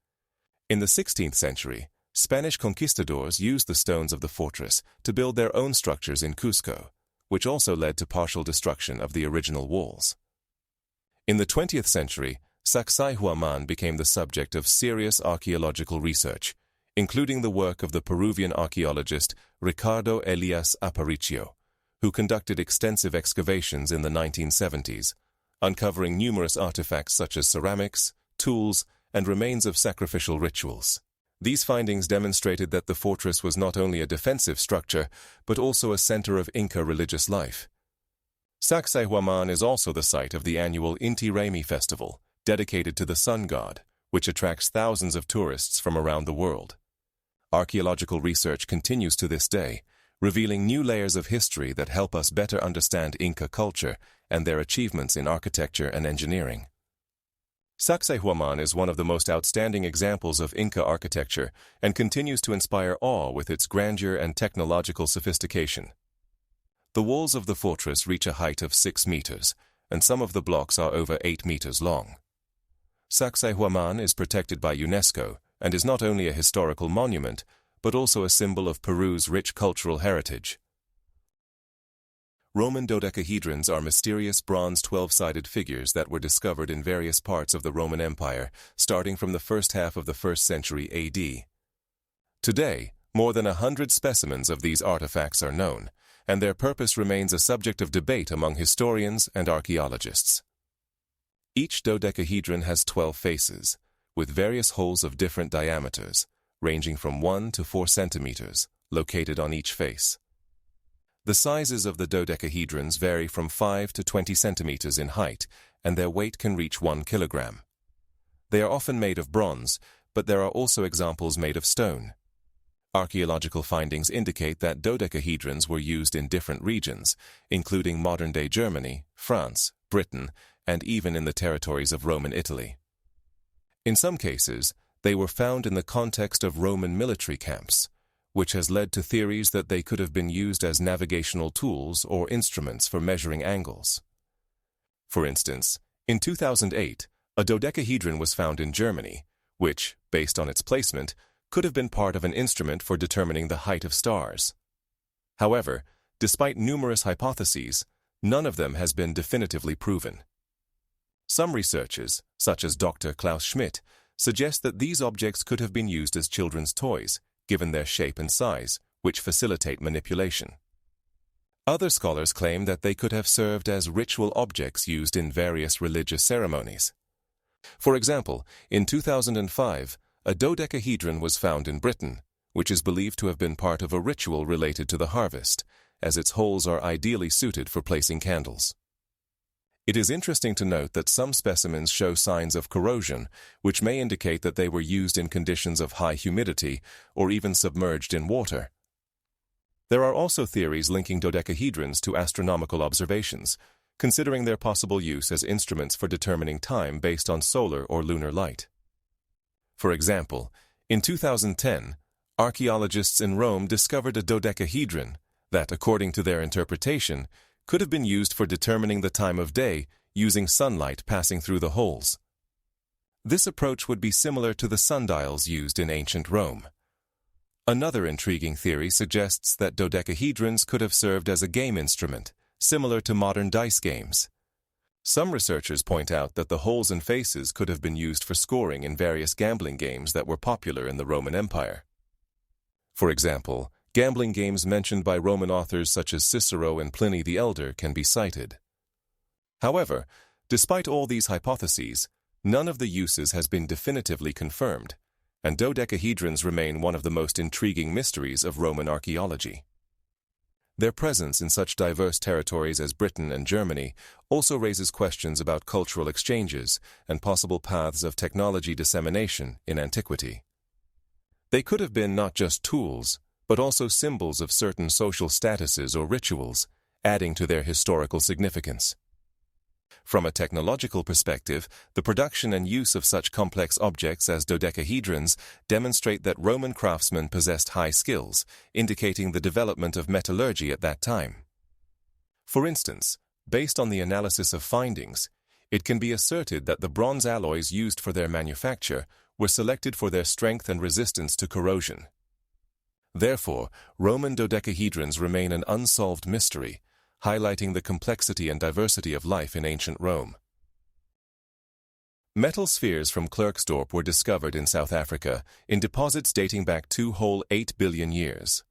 In the 16th century, Spanish conquistadors used the stones of the fortress to build their own structures in Cusco, which also led to partial destruction of the original walls. In the 20th century, Sacsayhuaman became the subject of serious archaeological research, including the work of the Peruvian archaeologist Ricardo Elias Aparicio, who conducted extensive excavations in the 1970s, uncovering numerous artifacts such as ceramics, tools, and remains of sacrificial rituals. These findings demonstrated that the fortress was not only a defensive structure, but also a center of Inca religious life. Sacsayhuaman is also the site of the annual Inti Raymi festival, dedicated to the sun god, which attracts thousands of tourists from around the world. Archaeological research continues to this day, revealing new layers of history that help us better understand Inca culture and their achievements in architecture and engineering. Sacsayhuaman is one of the most outstanding examples of Inca architecture and continues to inspire awe with its grandeur and technological sophistication. The walls of the fortress reach a height of 6 meters, and some of the blocks are over 8 meters long. Sacsayhuaman is protected by UNESCO and is not only a historical monument, but also a symbol of Peru's rich cultural heritage. Roman dodecahedrons are mysterious bronze 12-sided figures that were discovered in various parts of the Roman Empire, starting from the first half of the 1st century AD. Today, more than 100 specimens of these artifacts are known, and their purpose remains a subject of debate among historians and archaeologists. Each dodecahedron has 12 faces, with various holes of different diameters, ranging from 1 to 4 centimeters, located on each face. The sizes of the dodecahedrons vary from 5 to 20 centimeters in height, and their weight can reach 1 kilogram. They are often made of bronze, but there are also examples made of stone. Archaeological findings indicate that dodecahedrons were used in different regions, including modern-day Germany, France, Britain, and even in the territories of Roman Italy. In some cases, they were found in the context of Roman military camps, which has led to theories that they could have been used as navigational tools or instruments for measuring angles. For instance, in 2008, a dodecahedron was found in Germany, which, based on its placement, could have been part of an instrument for determining the height of stars. However, despite numerous hypotheses, none of them has been definitively proven. Some researchers, such as Dr. Klaus Schmidt, suggest that these objects could have been used as children's toys, given their shape and size, which facilitate manipulation. Other scholars claim that they could have served as ritual objects used in various religious ceremonies. For example, in 2005, a dodecahedron was found in Britain, which is believed to have been part of a ritual related to the harvest, as its holes are ideally suited for placing candles. It is interesting to note that some specimens show signs of corrosion, which may indicate that they were used in conditions of high humidity or even submerged in water. There are also theories linking dodecahedrons to astronomical observations, considering their possible use as instruments for determining time based on solar or lunar light. For example, in 2010, archaeologists in Rome discovered a dodecahedron that, according to their interpretation, could have been used for determining the time of day using sunlight passing through the holes. This approach would be similar to the sundials used in ancient Rome. Another intriguing theory suggests that dodecahedrons could have served as a game instrument, similar to modern dice games. Some researchers point out that the holes and faces could have been used for scoring in various gambling games that were popular in the Roman Empire. For example, gambling games mentioned by Roman authors such as Cicero and Pliny the Elder can be cited. However, despite all these hypotheses, none of the uses has been definitively confirmed, and dodecahedrons remain one of the most intriguing mysteries of Roman archaeology. Their presence in such diverse territories as Britain and Germany also raises questions about cultural exchanges and possible paths of technology dissemination in antiquity. They could have been not just tools, but also symbols of certain social statuses or rituals, adding to their historical significance. From a technological perspective, the production and use of such complex objects as dodecahedrons demonstrate that Roman craftsmen possessed high skills, indicating the development of metallurgy at that time. For instance, based on the analysis of findings, it can be asserted that the bronze alloys used for their manufacture were selected for their strength and resistance to corrosion. Therefore, Roman dodecahedrons remain an unsolved mystery, highlighting the complexity and diversity of life in ancient Rome. Metal spheres from Klerksdorp were discovered in South Africa in deposits dating back 2.8 billion years.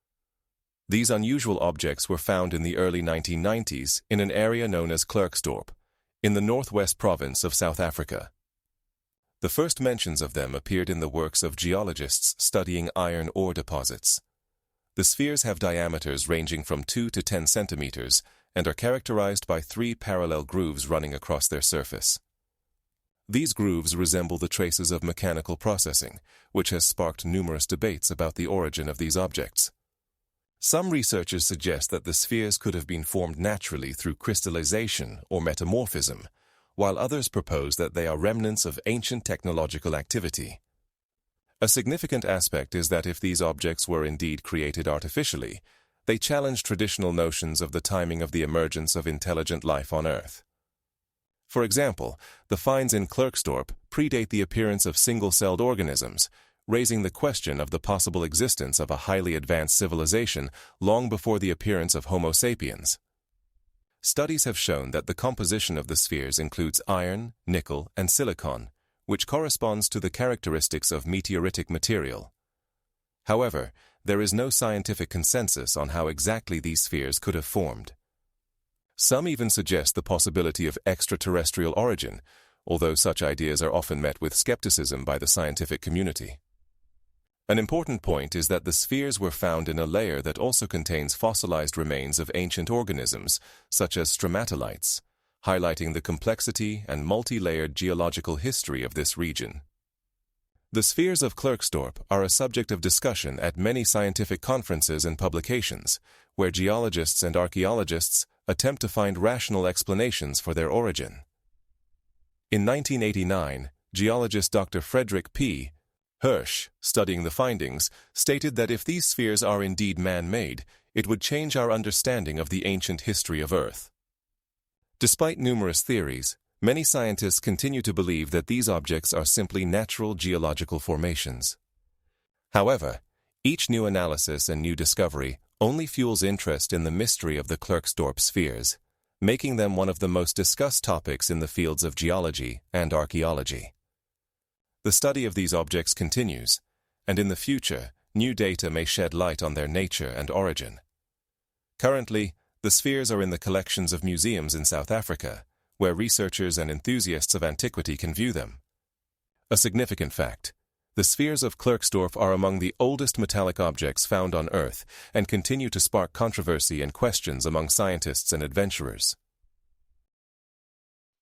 These unusual objects were found in the early 1990s in an area known as Klerksdorp, in the northwest province of South Africa. The first mentions of them appeared in the works of geologists studying iron ore deposits. The spheres have diameters ranging from 2 to 10 centimeters and are characterized by 3 parallel grooves running across their surface. These grooves resemble the traces of mechanical processing, which has sparked numerous debates about the origin of these objects. Some researchers suggest that the spheres could have been formed naturally through crystallization or metamorphism, while others propose that they are remnants of ancient technological activity. A significant aspect is that if these objects were indeed created artificially, they challenge traditional notions of the timing of the emergence of intelligent life on Earth. For example, the finds in Klerksdorp predate the appearance of single-celled organisms, raising the question of the possible existence of a highly advanced civilization long before the appearance of Homo sapiens. Studies have shown that the composition of the spheres includes iron, nickel, and silicon, which corresponds to the characteristics of meteoritic material. However, there is no scientific consensus on how exactly these spheres could have formed. Some even suggest the possibility of extraterrestrial origin, although such ideas are often met with skepticism by the scientific community. An important point is that the spheres were found in a layer that also contains fossilized remains of ancient organisms, such as stromatolites, highlighting the complexity and multi-layered geological history of this region. The spheres of Klerksdorp are a subject of discussion at many scientific conferences and publications, where geologists and archaeologists attempt to find rational explanations for their origin. In 1989, geologist Dr. Frederick P. Hirsch, studying the findings, stated that if these spheres are indeed man-made, it would change our understanding of the ancient history of Earth. Despite numerous theories, many scientists continue to believe that these objects are simply natural geological formations. However, each new analysis and new discovery only fuels interest in the mystery of the Klerksdorp spheres, making them one of the most discussed topics in the fields of geology and archaeology. The study of these objects continues, and in the future, new data may shed light on their nature and origin. Currently, the spheres are in the collections of museums in South Africa, where researchers and enthusiasts of antiquity can view them. A significant fact: the spheres of Klerksdorp are among the oldest metallic objects found on Earth and continue to spark controversy and questions among scientists and adventurers.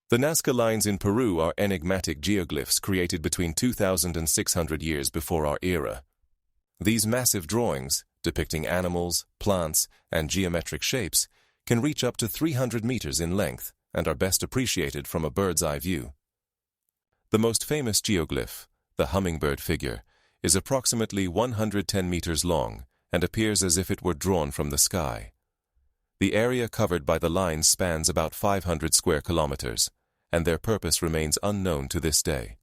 The Nazca lines in Peru are enigmatic geoglyphs created between 2,000 and 600 years before our era. These massive drawings, depicting animals, plants, and geometric shapes, can reach up to 300 meters in length and are best appreciated from a bird's-eye view. The most famous geoglyph, the hummingbird figure, is approximately 110 meters long and appears as if it were drawn from the sky. The area covered by the lines spans about 500 square kilometers, and their purpose remains unknown to this day.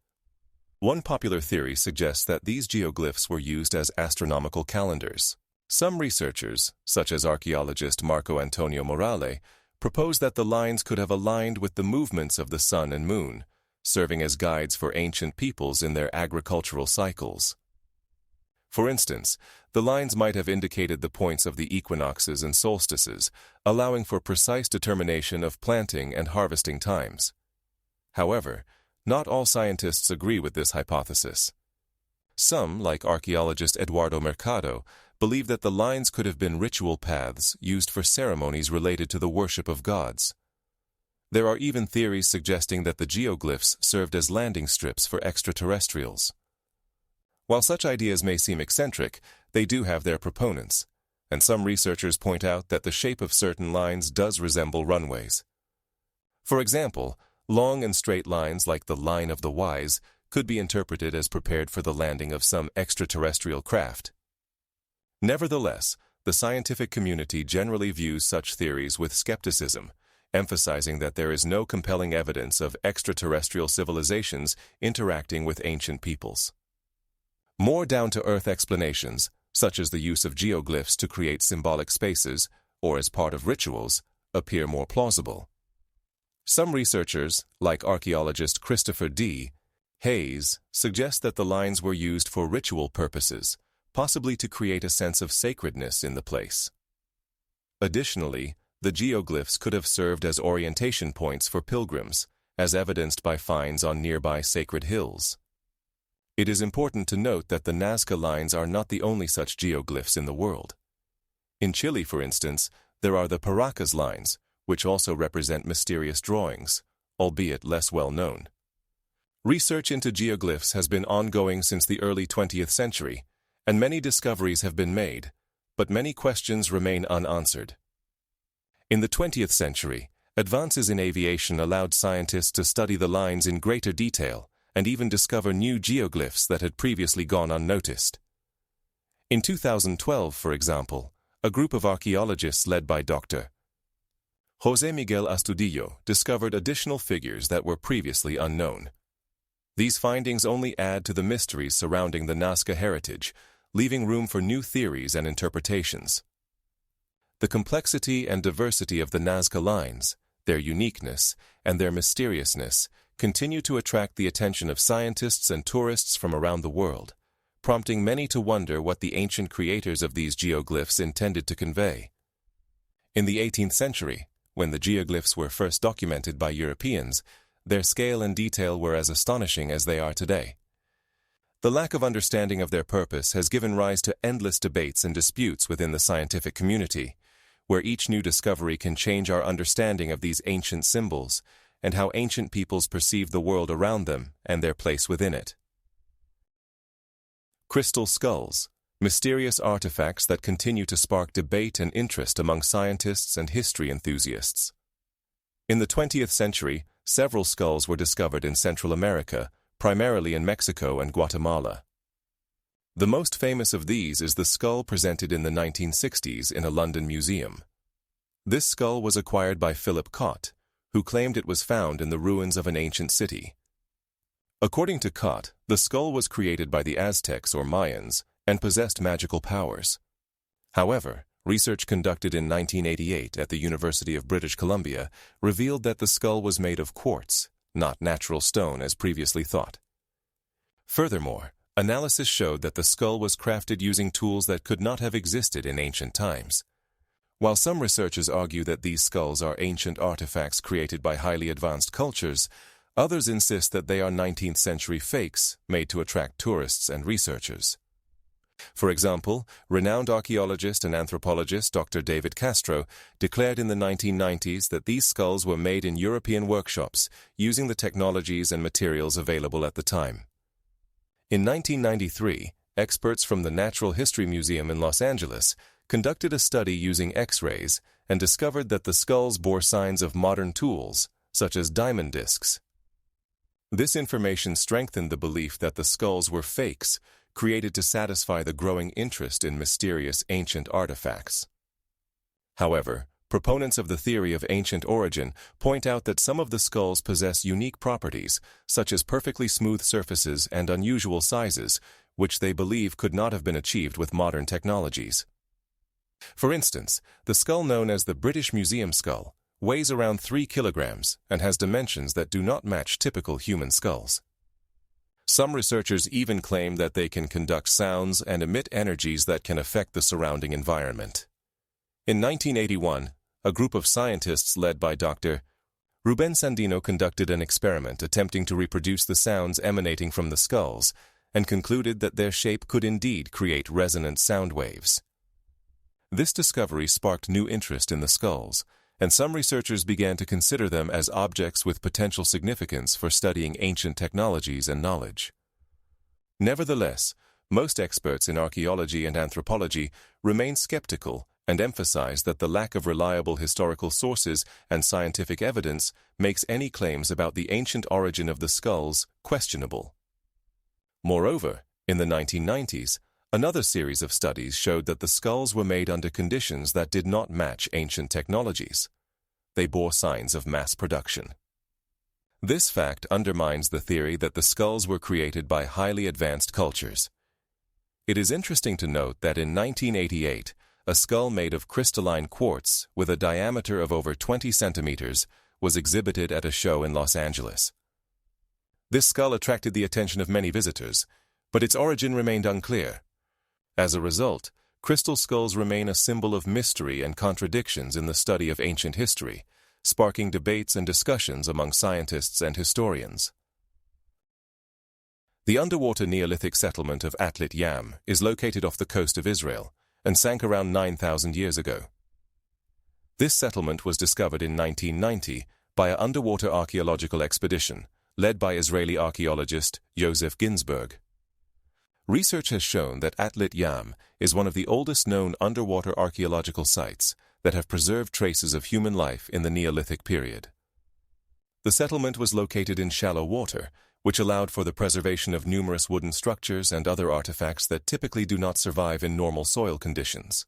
One popular theory suggests that these geoglyphs were used as astronomical calendars. Some researchers, such as archaeologist Marco Antonio Morale, propose that the lines could have aligned with the movements of the sun and moon, serving as guides for ancient peoples in their agricultural cycles. For instance, the lines might have indicated the points of the equinoxes and solstices, allowing for precise determination of planting and harvesting times. However, not all scientists agree with this hypothesis. Some, like archaeologist Eduardo Mercado, believe that the lines could have been ritual paths used for ceremonies related to the worship of gods. There are even theories suggesting that the geoglyphs served as landing strips for extraterrestrials. While such ideas may seem eccentric, they do have their proponents, and some researchers point out that the shape of certain lines does resemble runways. For example, long and straight lines like the Line of the Wise could be interpreted as prepared for the landing of some extraterrestrial craft. Nevertheless, the scientific community generally views such theories with skepticism, emphasizing that there is no compelling evidence of extraterrestrial civilizations interacting with ancient peoples. More down-to-earth explanations, such as the use of geoglyphs to create symbolic spaces or as part of rituals, appear more plausible. Some researchers, like archaeologist Christopher D. Hayes, suggest that the lines were used for ritual purposes, possibly to create a sense of sacredness in the place. Additionally, the geoglyphs could have served as orientation points for pilgrims, as evidenced by finds on nearby sacred hills. It is important to note that the Nazca lines are not the only such geoglyphs in the world. In Chile, for instance, there are the Paracas lines, which also represent mysterious drawings, albeit less well known. Research into geoglyphs has been ongoing since the early 20th century, and many discoveries have been made, but many questions remain unanswered. In the 20th century, advances in aviation allowed scientists to study the lines in greater detail and even discover new geoglyphs that had previously gone unnoticed. In 2012, for example, a group of archaeologists led by Dr. José Miguel Astudillo discovered additional figures that were previously unknown. These findings only add to the mysteries surrounding the Nazca heritage, leaving room for new theories and interpretations. The complexity and diversity of the Nazca lines, their uniqueness, and their mysteriousness continue to attract the attention of scientists and tourists from around the world, prompting many to wonder what the ancient creators of these geoglyphs intended to convey. In the 18th century, when the geoglyphs were first documented by Europeans, their scale and detail were as astonishing as they are today. The lack of understanding of their purpose has given rise to endless debates and disputes within the scientific community, where each new discovery can change our understanding of these ancient symbols and how ancient peoples perceived the world around them and their place within it. Crystal skulls, mysterious artifacts that continue to spark debate and interest among scientists and history enthusiasts. In the 20th century, several skulls were discovered in Central America, primarily in Mexico and Guatemala. The most famous of these is the skull presented in the 1960s in a London museum. This skull was acquired by Philip Cott, who claimed it was found in the ruins of an ancient city. According to Cott, the skull was created by the Aztecs or Mayans and possessed magical powers. However, research conducted in 1988 at the University of British Columbia revealed that the skull was made of quartz, not natural stone as previously thought. Furthermore, analysis showed that the skull was crafted using tools that could not have existed in ancient times. While some researchers argue that these skulls are ancient artifacts created by highly advanced cultures, others insist that they are 19th century fakes made to attract tourists and researchers. For example, renowned archaeologist and anthropologist Dr. David Castro declared in the 1990s that these skulls were made in European workshops using the technologies and materials available at the time. In 1993, experts from the Natural History Museum in Los Angeles conducted a study using X-rays and discovered that the skulls bore signs of modern tools, such as diamond discs. This information strengthened the belief that the skulls were fakes, created to satisfy the growing interest in mysterious ancient artifacts. However, proponents of the theory of ancient origin point out that some of the skulls possess unique properties, such as perfectly smooth surfaces and unusual sizes, which they believe could not have been achieved with modern technologies. For instance, the skull known as the British Museum skull weighs around 3 kilograms and has dimensions that do not match typical human skulls. Some researchers even claim that they can conduct sounds and emit energies that can affect the surrounding environment. In 1981, a group of scientists led by Dr. Ruben Sandino conducted an experiment attempting to reproduce the sounds emanating from the skulls and concluded that their shape could indeed create resonant sound waves. This discovery sparked new interest in the skulls, and some researchers began to consider them as objects with potential significance for studying ancient technologies and knowledge. Nevertheless, Most experts in archaeology and anthropology remain skeptical and emphasize that the lack of reliable historical sources and scientific evidence makes any claims about the ancient origin of the skulls questionable. Moreover, in the 1990s, another series of studies showed that the skulls were made under conditions that did not match ancient technologies. They bore signs of mass production. This fact undermines the theory that the skulls were created by highly advanced cultures. It is interesting to note that in 1988, a skull made of crystalline quartz with a diameter of over 20 centimeters was exhibited at a show in Los Angeles. This skull attracted the attention of many visitors, but its origin remained unclear. As a result, crystal skulls remain a symbol of mystery and contradictions in the study of ancient history, sparking debates and discussions among scientists and historians. The underwater Neolithic settlement of Atlit Yam is located off the coast of Israel and sank around 9,000 years ago. This settlement was discovered in 1990 by an underwater archaeological expedition led by Israeli archaeologist Joseph Ginsberg. Research has shown that Atlit Yam is one of the oldest known underwater archaeological sites that have preserved traces of human life in the Neolithic period. The settlement was located in shallow water, which allowed for the preservation of numerous wooden structures and other artifacts that typically do not survive in normal soil conditions.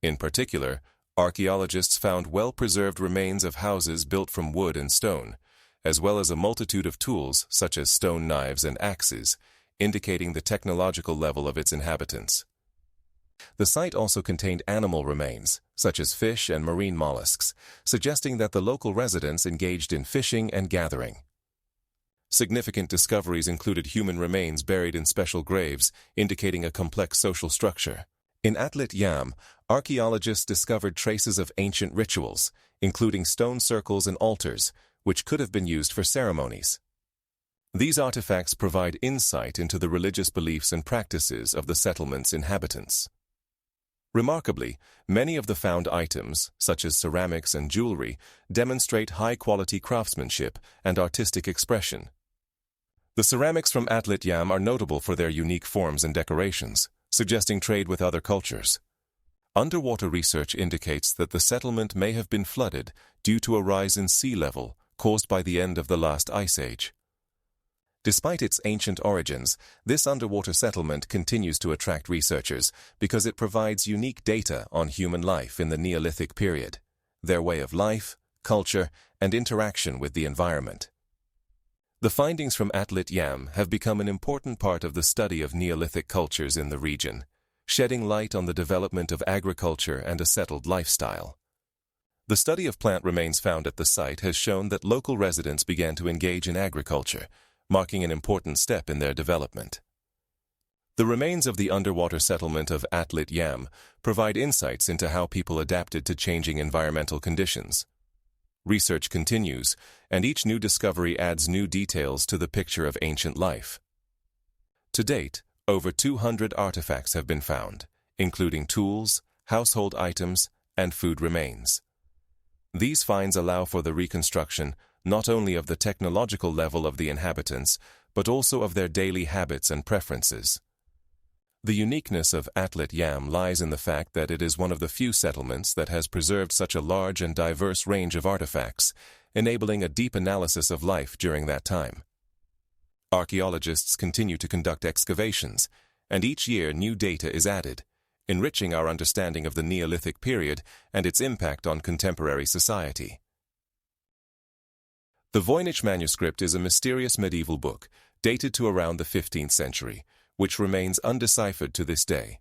In particular, archaeologists found well-preserved remains of houses built from wood and stone, as well as a multitude of tools such as stone knives and axes, indicating the technological level of its inhabitants. The site also contained animal remains, such as fish and marine mollusks, suggesting that the local residents engaged in fishing and gathering. Significant discoveries included human remains buried in special graves, indicating a complex social structure. In Atlit Yam, archaeologists discovered traces of ancient rituals, including stone circles and altars, which could have been used for ceremonies. These artifacts provide insight into the religious beliefs and practices of the settlement's inhabitants. Remarkably, many of the found items, such as ceramics and jewelry, demonstrate high-quality craftsmanship and artistic expression. The ceramics from Atlit Yam are notable for their unique forms and decorations, suggesting trade with other cultures. Underwater research indicates that the settlement may have been flooded due to a rise in sea level caused by the end of the last ice age. Despite its ancient origins, this underwater settlement continues to attract researchers because it provides unique data on human life in the Neolithic period, their way of life, culture, and interaction with the environment. The findings from Atlit Yam have become an important part of the study of Neolithic cultures in the region, shedding light on the development of agriculture and a settled lifestyle. The study of plant remains found at the site has shown that local residents began to engage in agriculture, marking an important step in their development. The remains of the underwater settlement of Atlit Yam provide insights into how people adapted to changing environmental conditions. Research continues, and each new discovery adds new details to the picture of ancient life. To date, over 200 artifacts have been found, including tools, household items, and food remains. These finds allow for the reconstruction not only of the technological level of the inhabitants, but also of their daily habits and preferences. The uniqueness of Atlit Yam lies in the fact that it is one of the few settlements that has preserved such a large and diverse range of artifacts, enabling a deep analysis of life during that time. Archaeologists continue to conduct excavations, and each year new data is added, enriching our understanding of the Neolithic period and its impact on contemporary society. The Voynich manuscript is a mysterious medieval book, dated to around the 15th century, which remains undeciphered to this day.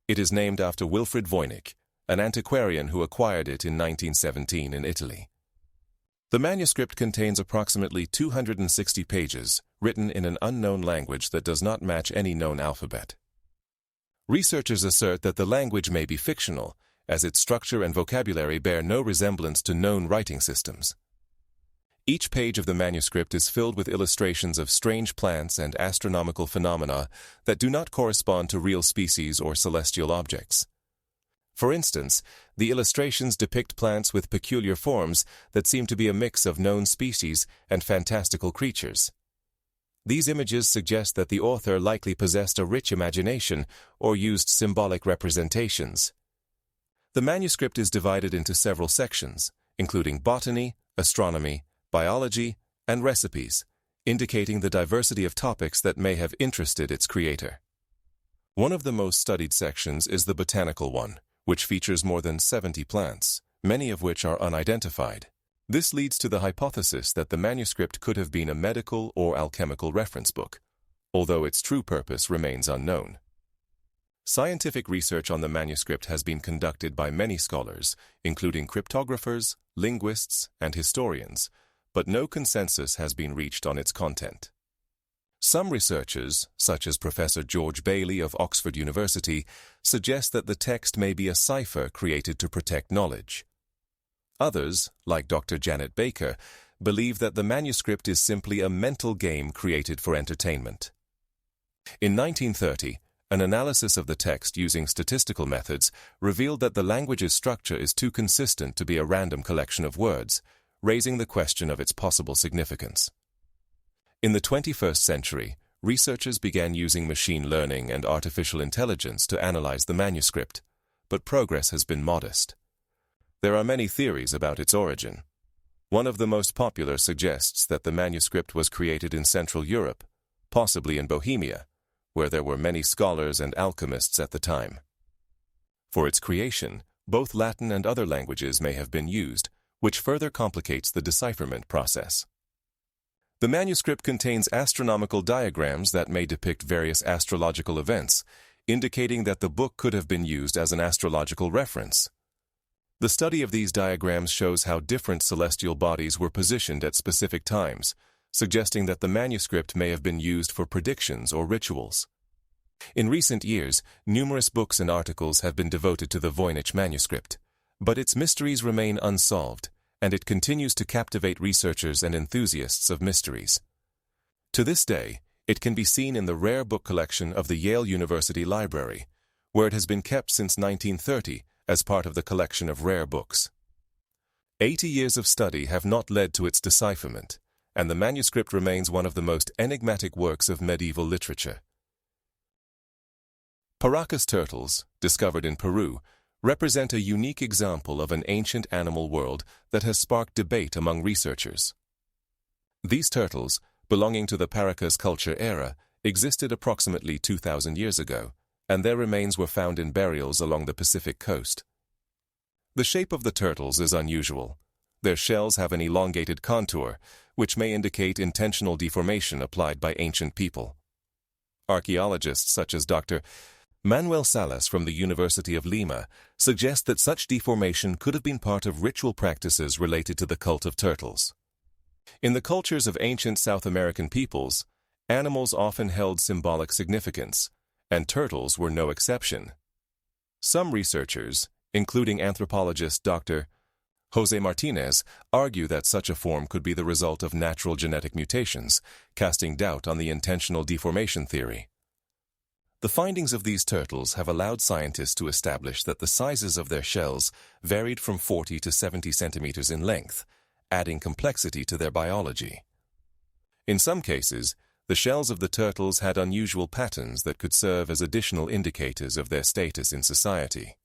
It is named after Wilfrid Voynich, an antiquarian who acquired it in 1917 in Italy. The manuscript contains approximately 260 pages, written in an unknown language that does not match any known alphabet. Researchers assert that the language may be fictional, as its structure and vocabulary bear no resemblance to known writing systems. Each page of the manuscript is filled with illustrations of strange plants and astronomical phenomena that do not correspond to real species or celestial objects. For instance, the illustrations depict plants with peculiar forms that seem to be a mix of known species and fantastical creatures. These images suggest that the author likely possessed a rich imagination or used symbolic representations. The manuscript is divided into several sections, including botany, astronomy, biology, and recipes, indicating the diversity of topics that may have interested its creator. One of the most studied sections is the botanical one, which features more than 70 plants, many of which are unidentified. This leads to the hypothesis that the manuscript could have been a medical or alchemical reference book, although its true purpose remains unknown. Scientific research on the manuscript has been conducted by many scholars, including cryptographers, linguists, and historians, but no consensus has been reached on its content. Some researchers, such as Professor George Bailey of Oxford University, suggest that the text may be a cipher created to protect knowledge. Others, like Dr. Janet Baker, believe that the manuscript is simply a mental game created for entertainment. In 1930, an analysis of the text using statistical methods revealed that the language's structure is too consistent to be a random collection of words, raising the question of its possible significance. In the 21st century, researchers began using machine learning and artificial intelligence to analyze the manuscript, but progress has been modest. There are many theories about its origin. One of the most popular suggests that the manuscript was created in Central Europe, possibly in Bohemia, where there were many scholars and alchemists at the time. For its creation, both Latin and other languages may have been used, which further complicates the decipherment process. The manuscript contains astronomical diagrams that may depict various astrological events, indicating that the book could have been used as an astrological reference. The study of these diagrams shows how different celestial bodies were positioned at specific times, suggesting that the manuscript may have been used for predictions or rituals. In recent years, numerous books and articles have been devoted to the Voynich manuscript, but its mysteries remain unsolved, and it continues to captivate researchers and enthusiasts of mysteries. To this day, it can be seen in the rare book collection of the Yale University Library, where it has been kept since 1930 as part of the collection of rare books. 80 years of study have not led to its decipherment, and the manuscript remains one of the most enigmatic works of medieval literature. Paracas turtles, discovered in Peru, represent a unique example of an ancient animal world that has sparked debate among researchers. These turtles, belonging to the Paracas culture era, existed approximately 2,000 years ago, and their remains were found in burials along the Pacific coast. The shape of the turtles is unusual. Their shells have an elongated contour, which may indicate intentional deformation applied by ancient people. Archaeologists such as Dr. Manuel Salas from the University of Lima suggest that such deformation could have been part of ritual practices related to the cult of turtles. In the cultures of ancient South American peoples, animals often held symbolic significance, and turtles were no exception. Some researchers, including anthropologist Dr. Jose Martinez, argue that such a form could be the result of natural genetic mutations, casting doubt on the intentional deformation theory. The findings of these turtles have allowed scientists to establish that the sizes of their shells varied from 40 to 70 centimeters in length, adding complexity to their biology. In some cases, the shells of the turtles had unusual patterns that could serve as additional indicators of their status in society.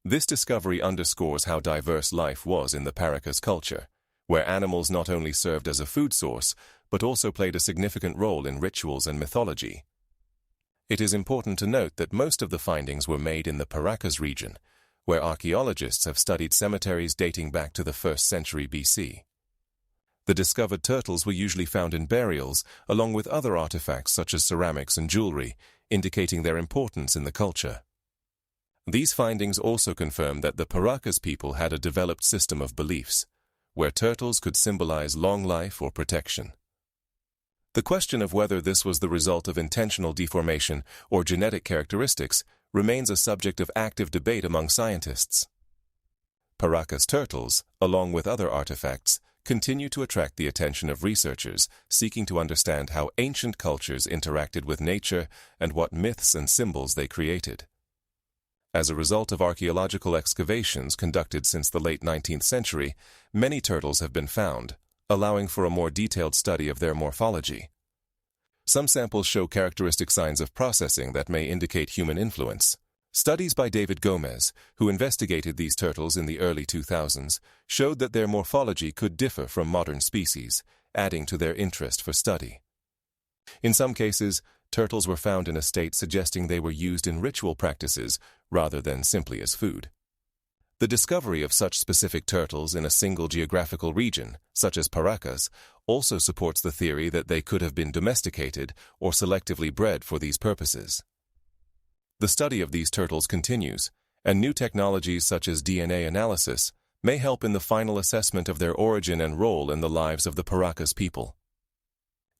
This discovery underscores how diverse life was in the Paracas culture, where animals not only served as a food source, but also played a significant role in rituals and mythology. It is important to note that most of the findings were made in the Paracas region, where archaeologists have studied cemeteries dating back to the 1st century BC. The discovered turtles were usually found in burials, along with other artifacts such as ceramics and jewelry, indicating their importance in the culture. These findings also confirm that the Paracas people had a developed system of beliefs, where turtles could symbolize long life or protection. The question of whether this was the result of intentional deformation or genetic characteristics remains a subject of active debate among scientists. Paracas turtles, along with other artifacts, continue to attract the attention of researchers seeking to understand how ancient cultures interacted with nature and what myths and symbols they created. As a result of archaeological excavations conducted since the late 19th century, many turtles have been found, allowing for a more detailed study of their morphology. Some samples show characteristic signs of processing that may indicate human influence. Studies by David Gomez, who investigated these turtles in the early 2000s, showed that their morphology could differ from modern species, adding to their interest for study. In some cases, turtles were found in a state suggesting they were used in ritual practices rather than simply as food. The discovery of such specific turtles in a single geographical region, such as Paracas, also supports the theory that they could have been domesticated or selectively bred for these purposes. The study of these turtles continues, and new technologies such as DNA analysis may help in the final assessment of their origin and role in the lives of the Paracas people.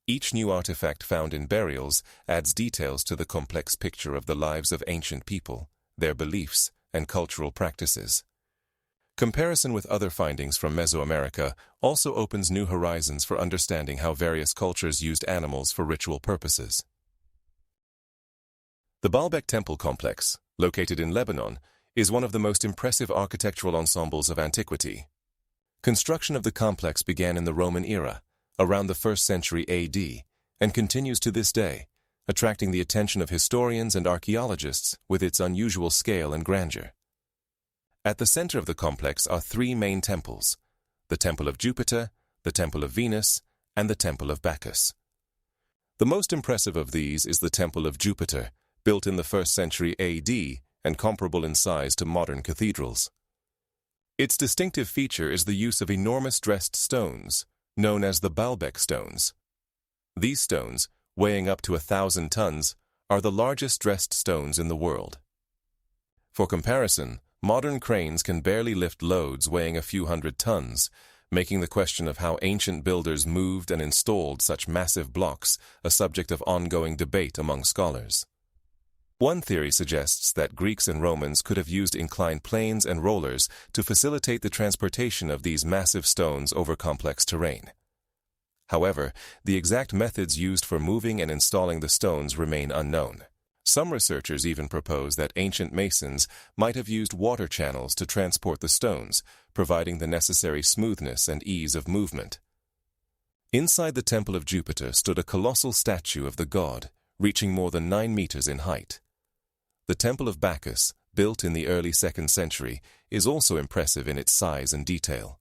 Each new artifact found in burials adds details to the complex picture of the lives of ancient people, their beliefs, and cultural practices. Comparison with other findings from Mesoamerica also opens new horizons for understanding how various cultures used animals for ritual purposes. The Baalbek Temple Complex, located in Lebanon, is one of the most impressive architectural ensembles of antiquity. Construction of the complex began in the Roman era, around the 1st century AD, and continues to this day, attracting the attention of historians and archaeologists with its unusual scale and grandeur. At the center of the complex are three main temples: the Temple of Jupiter, the Temple of Venus, and the Temple of Bacchus. The most impressive of these is the Temple of Jupiter, built in the 1st century AD and comparable in size to modern cathedrals. Its distinctive feature is the use of enormous dressed stones, known as the Baalbek stones. These stones, weighing up to 1,000 tons, are the largest dressed stones in the world. For comparison, modern cranes can barely lift loads weighing a few hundred tons, making the question of how ancient builders moved and installed such massive blocks a subject of ongoing debate among scholars. One theory suggests that Greeks and Romans could have used inclined planes and rollers to facilitate the transportation of these massive stones over complex terrain. However, the exact methods used for moving and installing the stones remain unknown. Some researchers even propose that ancient masons might have used water channels to transport the stones, providing the necessary smoothness and ease of movement. Inside the Temple of Jupiter stood a colossal statue of the god, reaching more than 9 meters in height. The Temple of Bacchus, built in the early 2nd century, is also impressive in its size and detail.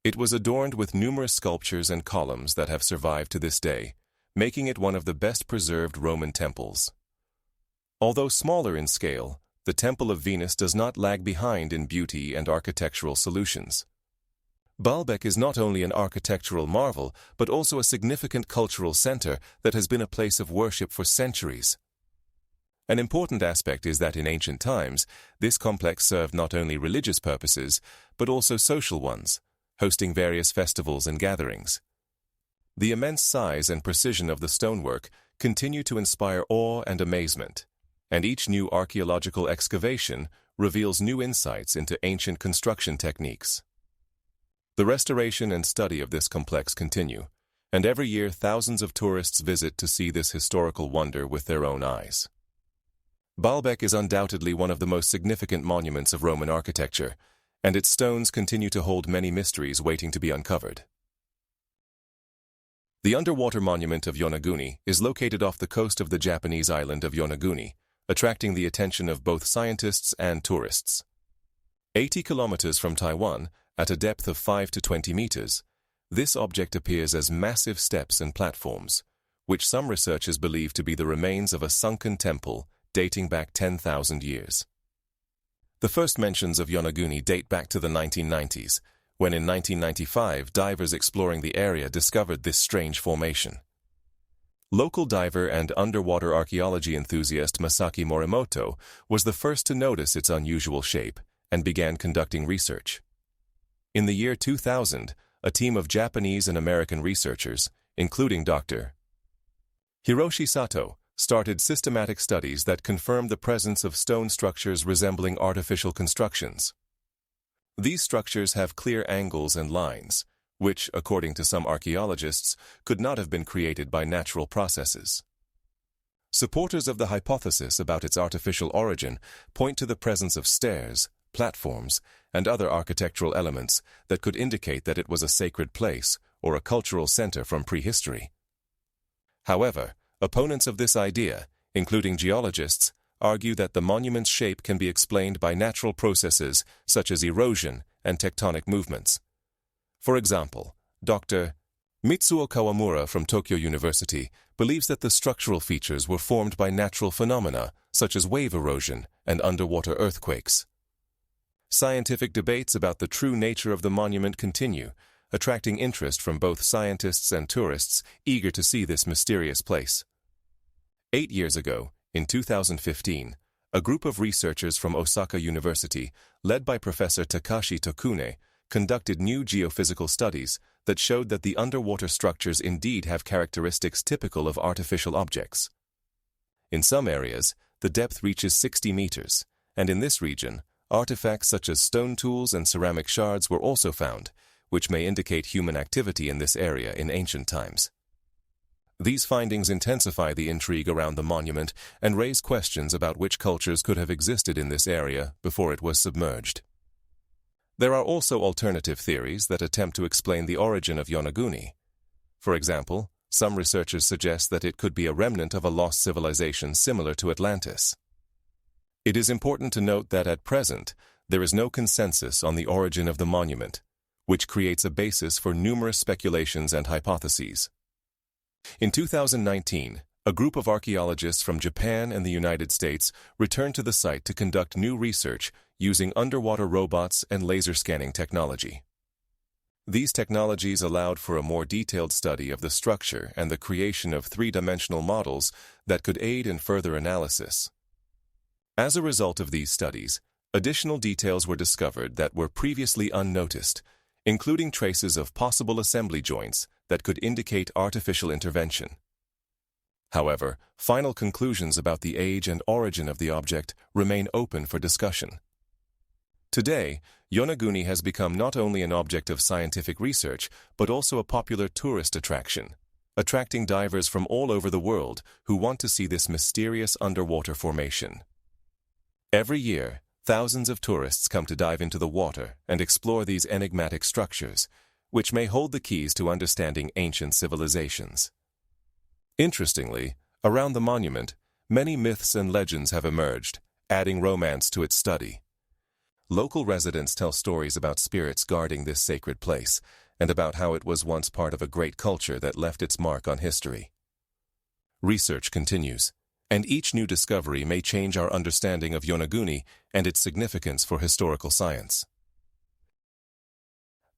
It was adorned with numerous sculptures and columns that have survived to this day, making it one of the best preserved Roman temples. Although smaller in scale, the Temple of Venus does not lag behind in beauty and architectural solutions. Baalbek is not only an architectural marvel, but also a significant cultural center that has been a place of worship for centuries. An important aspect is that in ancient times, this complex served not only religious purposes, but also social ones, hosting various festivals and gatherings. The immense size and precision of the stonework continue to inspire awe and amazement, and each new archaeological excavation reveals new insights into ancient construction techniques. The restoration and study of this complex continue, and every year thousands of tourists visit to see this historical wonder with their own eyes. Baalbek is undoubtedly one of the most significant monuments of Roman architecture, and its stones continue to hold many mysteries waiting to be uncovered. The underwater monument of Yonaguni is located off the coast of the Japanese island of Yonaguni, attracting the attention of both scientists and tourists. 80 kilometers from Taiwan, at a depth of 5 to 20 meters, this object appears as massive steps and platforms, which some researchers believe to be the remains of a sunken temple dating back 10,000 years. The first mentions of Yonaguni date back to the 1990s, when in 1995 divers exploring the area discovered this strange formation. Local diver and underwater archaeology enthusiast Masaki Morimoto was the first to notice its unusual shape and began conducting research. In the year 2000, a team of Japanese and American researchers, including Dr. Hiroshi Sato, started systematic studies that confirmed the presence of stone structures resembling artificial constructions. These structures have clear angles and lines, which, according to some archaeologists, could not have been created by natural processes. Supporters of the hypothesis about its artificial origin point to the presence of stairs, platforms, and other architectural elements that could indicate that it was a sacred place or a cultural center from prehistory. However, opponents of this idea, including geologists, argue that the monument's shape can be explained by natural processes such as erosion and tectonic movements. For example, Dr. Mitsuo Kawamura from Tokyo University believes that the structural features were formed by natural phenomena such as wave erosion and underwater earthquakes. Scientific debates about the true nature of the monument continue, attracting interest from both scientists and tourists eager to see this mysterious place. 8 years ago, in 2015, a group of researchers from Osaka University, led by Professor Takashi Tokune, conducted new geophysical studies that showed that the underwater structures indeed have characteristics typical of artificial objects. In some areas, the depth reaches 60 meters, and in this region, artifacts such as stone tools and ceramic shards were also found, which may indicate human activity in this area in ancient times. These findings intensify the intrigue around the monument and raise questions about which cultures could have existed in this area before it was submerged. There are also alternative theories that attempt to explain the origin of Yonaguni. For example, some researchers suggest that it could be a remnant of a lost civilization similar to Atlantis. It is important to note that at present, there is no consensus on the origin of the monument, which creates a basis for numerous speculations and hypotheses. In 2019, a group of archaeologists from Japan and the United States returned to the site to conduct new research using underwater robots and laser scanning technology. These technologies allowed for a more detailed study of the structure and the creation of three-dimensional models that could aid in further analysis. As a result of these studies, additional details were discovered that were previously unnoticed, including traces of possible assembly joints that could indicate artificial intervention. However, final conclusions about the age and origin of the object remain open for discussion. Today, Yonaguni has become not only an object of scientific research, but also a popular tourist attraction, attracting divers from all over the world who want to see this mysterious underwater formation. Every year, thousands of tourists come to dive into the water and explore these enigmatic structures, which may hold the keys to understanding ancient civilizations. Interestingly, around the monument, many myths and legends have emerged, adding romance to its study. Local residents tell stories about spirits guarding this sacred place, and about how it was once part of a great culture that left its mark on history. Research continues, and each new discovery may change our understanding of Yonaguni and its significance for historical science.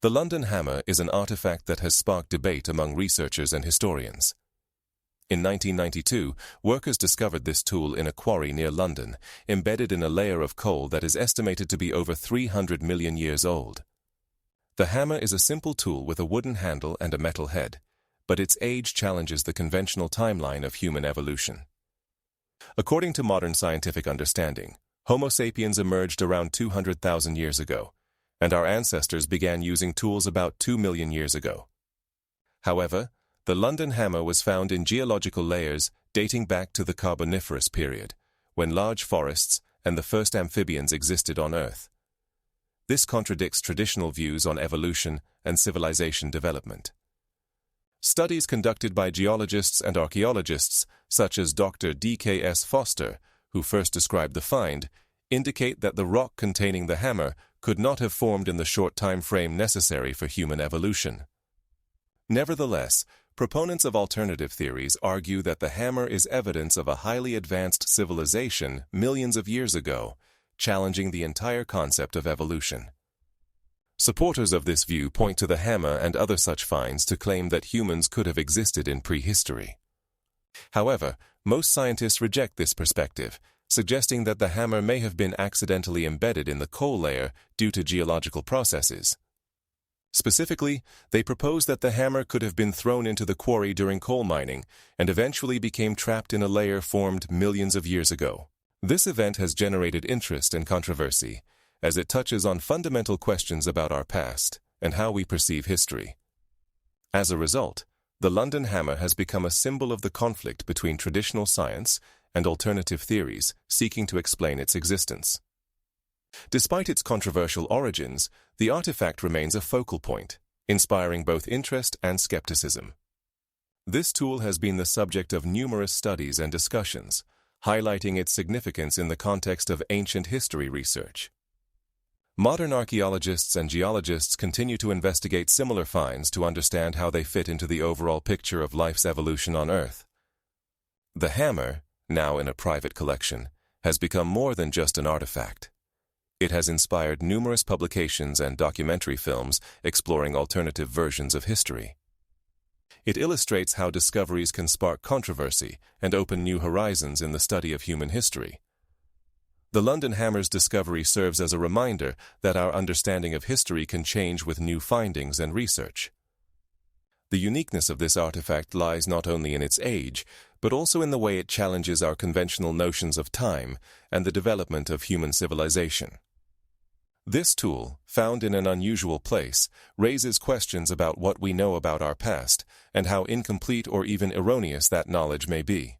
The London Hammer is an artifact that has sparked debate among researchers and historians. In 1992, workers discovered this tool in a quarry near London, embedded in a layer of coal that is estimated to be over 300 million years old. The hammer is a simple tool with a wooden handle and a metal head, but its age challenges the conventional timeline of human evolution. According to modern scientific understanding, Homo sapiens emerged around 200,000 years ago, and our ancestors began using tools about 2 million years ago. However, the London Hammer was found in geological layers dating back to the Carboniferous period, when large forests and the first amphibians existed on Earth. This contradicts traditional views on evolution and civilization development. Studies conducted by geologists and archaeologists, such as Dr. D.K.S. Foster, who first described the find, indicate that the rock containing the hammer could not have formed in the short time frame necessary for human evolution. Nevertheless, proponents of alternative theories argue that the hammer is evidence of a highly advanced civilization millions of years ago, challenging the entire concept of evolution. Supporters of this view point to the hammer and other such finds to claim that humans could have existed in prehistory. However, most scientists reject this perspective, suggesting that the hammer may have been accidentally embedded in the coal layer due to geological processes. Specifically, they propose that the hammer could have been thrown into the quarry during coal mining and eventually became trapped in a layer formed millions of years ago. This event has generated interest and controversy, as it touches on fundamental questions about our past and how we perceive history. As a result, the London Hammer has become a symbol of the conflict between traditional science and alternative theories seeking to explain its existence. Despite its controversial origins, the artifact remains a focal point, inspiring both interest and skepticism. This tool has been the subject of numerous studies and discussions, highlighting its significance in the context of ancient history research. Modern archaeologists and geologists continue to investigate similar finds to understand how they fit into the overall picture of life's evolution on Earth. The hammer, now in a private collection, has become more than just an artifact. It has inspired numerous publications and documentary films exploring alternative versions of history. It illustrates how discoveries can spark controversy and open new horizons in the study of human history. The London Hammer's discovery serves as a reminder that our understanding of history can change with new findings and research. The uniqueness of this artifact lies not only in its age, but also in the way it challenges our conventional notions of time and the development of human civilization. This tool, found in an unusual place, raises questions about what we know about our past and how incomplete or even erroneous that knowledge may be.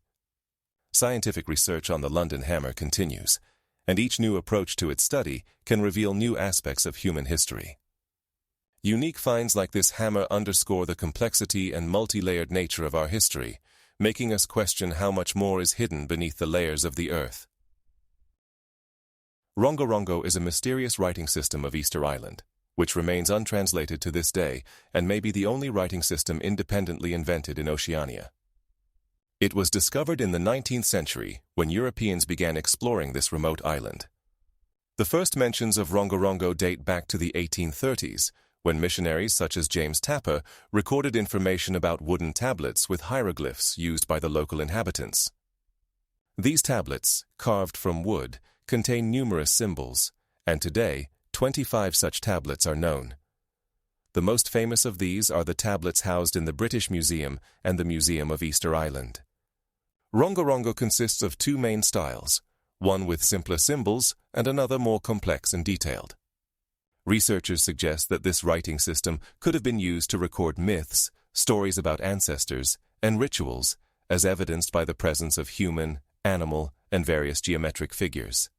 Scientific research on the London Hammer continues, and each new approach to its study can reveal new aspects of human history. Unique finds like this hammer underscore the complexity and multi-layered nature of our history, making us question how much more is hidden beneath the layers of the Earth. Rongorongo is a mysterious writing system of Easter Island, which remains untranslated to this day and may be the only writing system independently invented in Oceania. It was discovered in the 19th century when Europeans began exploring this remote island. The first mentions of Rongorongo date back to the 1830s, when missionaries such as James Tapper recorded information about wooden tablets with hieroglyphs used by the local inhabitants. These tablets, carved from wood, contain numerous symbols, and today, 25 such tablets are known. The most famous of these are the tablets housed in the British Museum and the Museum of Easter Island. Rongorongo consists of two main styles, one with simpler symbols and another more complex and detailed. Researchers suggest that this writing system could have been used to record myths, stories about ancestors, and rituals, as evidenced by the presence of human, animal, and various geometric figures.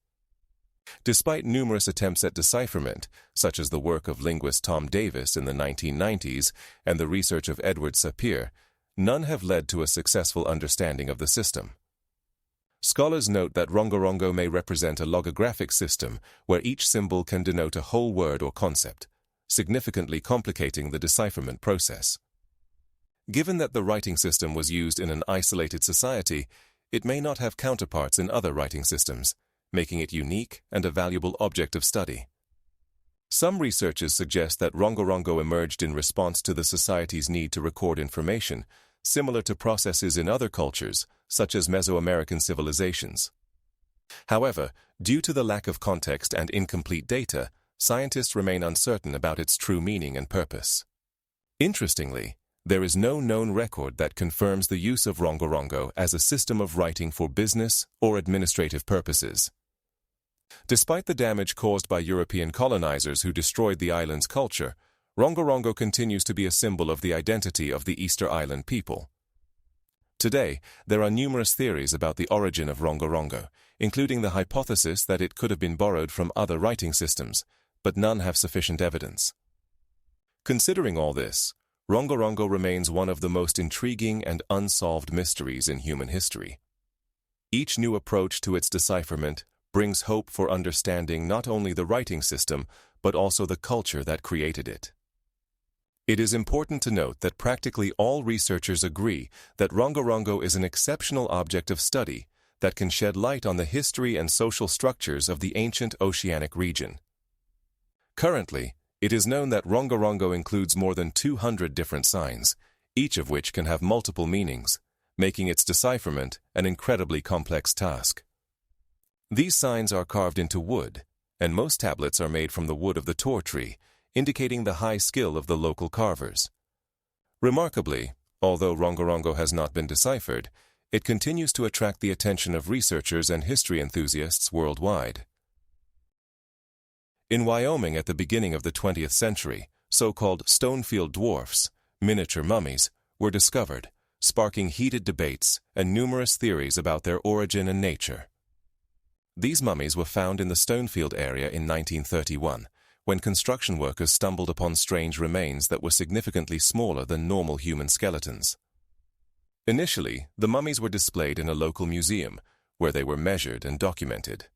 Despite numerous attempts at decipherment, such as the work of linguist Tom Davis in the 1990s and the research of Edward Sapir, none have led to a successful understanding of the system. Scholars note that Rongorongo may represent a logographic system where each symbol can denote a whole word or concept, significantly complicating the decipherment process. Given that the writing system was used in an isolated society, it may not have counterparts in other writing systems, making it unique and a valuable object of study. Some researchers suggest that Rongorongo emerged in response to the society's need to record information, similar to processes in other cultures, such as Mesoamerican civilizations. However, due to the lack of context and incomplete data, scientists remain uncertain about its true meaning and purpose. Interestingly, there is no known record that confirms the use of Rongorongo as a system of writing for business or administrative purposes. Despite the damage caused by European colonizers who destroyed the island's culture, Rongorongo continues to be a symbol of the identity of the Easter Island people. Today, there are numerous theories about the origin of Rongorongo, including the hypothesis that it could have been borrowed from other writing systems, but none have sufficient evidence. Considering all this, Rongorongo remains one of the most intriguing and unsolved mysteries in human history. Each new approach to its decipherment brings hope for understanding not only the writing system, but also the culture that created it. It is important to note that practically all researchers agree that Rongorongo is an exceptional object of study that can shed light on the history and social structures of the ancient oceanic region. Currently, it is known that Rongorongo includes more than 200 different signs, each of which can have multiple meanings, making its decipherment an incredibly complex task. These signs are carved into wood, and most tablets are made from the wood of the tor tree, indicating the high skill of the local carvers. Remarkably, although Rongorongo has not been deciphered, it continues to attract the attention of researchers and history enthusiasts worldwide. In Wyoming at the beginning of the 20th century, so-called Stonefield dwarfs, miniature mummies, were discovered, sparking heated debates and numerous theories about their origin and nature. These mummies were found in the Stonefield area in 1931, when construction workers stumbled upon strange remains that were significantly smaller than normal human skeletons. Initially, the mummies were displayed in a local museum, where they were measured and documented.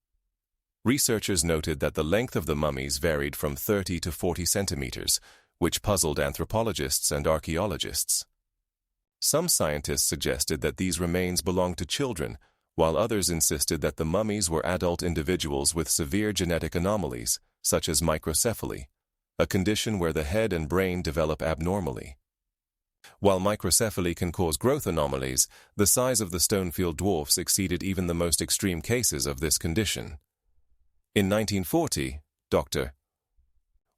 Researchers noted that the length of the mummies varied from 30 to 40 centimeters, which puzzled anthropologists and archaeologists. Some scientists suggested that these remains belonged to children, while others insisted that the mummies were adult individuals with severe genetic anomalies, such as microcephaly, a condition where the head and brain develop abnormally. While microcephaly can cause growth anomalies, the size of the Stonefield dwarfs exceeded even the most extreme cases of this condition. In 1940, Dr.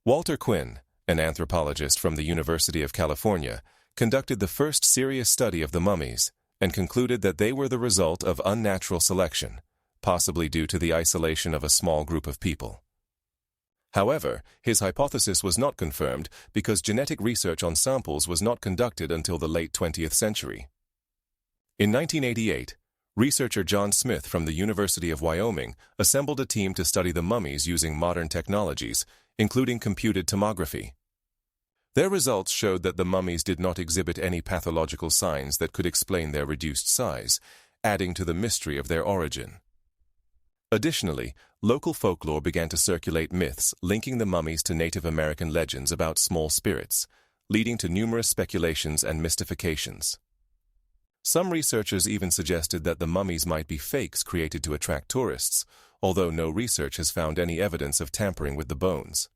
Walter Quinn, an anthropologist from the University of California, conducted the first serious study of the mummies and concluded that they were the result of unnatural selection, possibly due to the isolation of a small group of people. However, his hypothesis was not confirmed because genetic research on samples was not conducted until the late 20th century. In 1988, researcher John Smith from the University of Wyoming assembled a team to study the mummies using modern technologies, including computed tomography. Their results showed that the mummies did not exhibit any pathological signs that could explain their reduced size, adding to the mystery of their origin. Additionally, local folklore began to circulate myths linking the mummies to Native American legends about small spirits, leading to numerous speculations and mystifications. Some researchers even suggested that the mummies might be fakes created to attract tourists, although no research has found any evidence of tampering with the bones.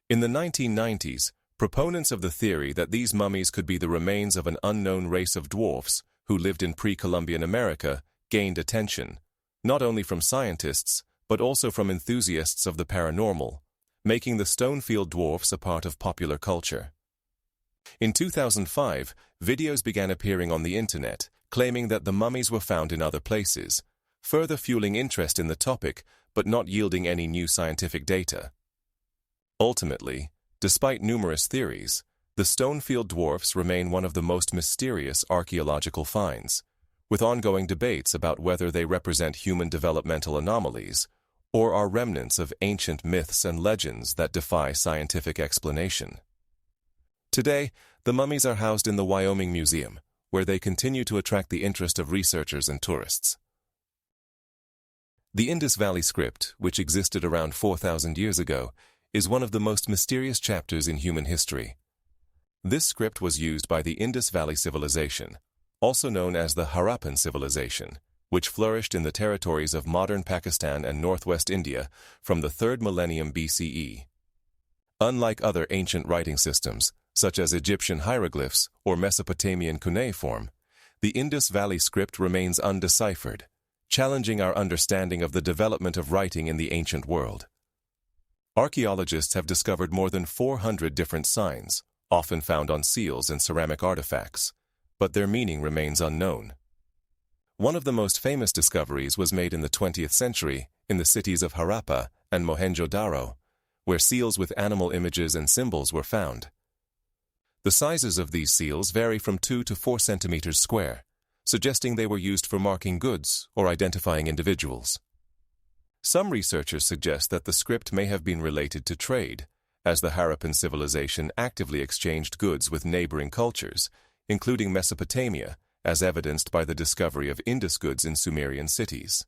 In the 1990s, proponents of the theory that these mummies could be the remains of an unknown race of dwarfs who lived in pre-Columbian America gained attention, not only from scientists, but also from enthusiasts of the paranormal, making the Stonefield dwarfs a part of popular culture. In 2005, videos began appearing on the internet, claiming that the mummies were found in other places, further fueling interest in the topic, but not yielding any new scientific data. Ultimately, despite numerous theories, the Stonefield dwarfs remain one of the most mysterious archaeological finds, with ongoing debates about whether they represent human developmental anomalies or are remnants of ancient myths and legends that defy scientific explanation. Today, the mummies are housed in the Wyoming Museum, where they continue to attract the interest of researchers and tourists. The Indus Valley Script, which existed around 4,000 years ago, is one of the most mysterious chapters in human history. This script was used by the Indus Valley Civilization, also known as the Harappan Civilization, which flourished in the territories of modern Pakistan and northwest India from the 3rd millennium BCE. Unlike other ancient writing systems, such as Egyptian hieroglyphs or Mesopotamian cuneiform, the Indus Valley Script remains undeciphered, challenging our understanding of the development of writing in the ancient world. Archaeologists have discovered more than 400 different signs, often found on seals and ceramic artifacts, but their meaning remains unknown. One of the most famous discoveries was made in the 20th century in the cities of Harappa and Mohenjo-Daro, where seals with animal images and symbols were found. The sizes of these seals vary from 2 to 4 centimeters square, suggesting they were used for marking goods or identifying individuals. Some researchers suggest that the script may have been related to trade, as the Harappan civilization actively exchanged goods with neighboring cultures, including Mesopotamia, as evidenced by the discovery of Indus goods in Sumerian cities.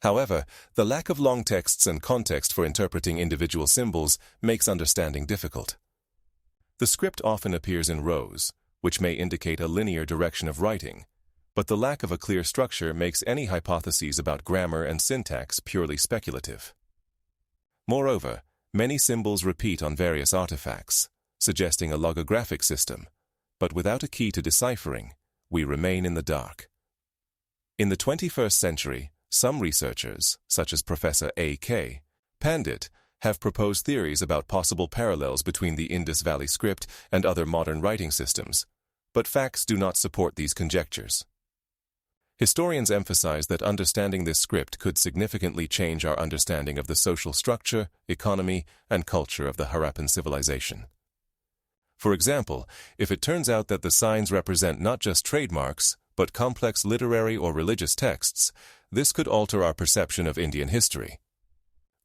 However, the lack of long texts and context for interpreting individual symbols makes understanding difficult. The script often appears in rows, which may indicate a linear direction of writing, but the lack of a clear structure makes any hypotheses about grammar and syntax purely speculative. Moreover, many symbols repeat on various artifacts, suggesting a logographic system, but without a key to deciphering, we remain in the dark. In the 21st century, some researchers, such as Professor A.K. Pandit, have proposed theories about possible parallels between the Indus Valley Script and other modern writing systems, but facts do not support these conjectures. Historians emphasize that understanding this script could significantly change our understanding of the social structure, economy, and culture of the Harappan civilization. For example, if it turns out that the signs represent not just trademarks, but complex literary or religious texts, this could alter our perception of Indian history.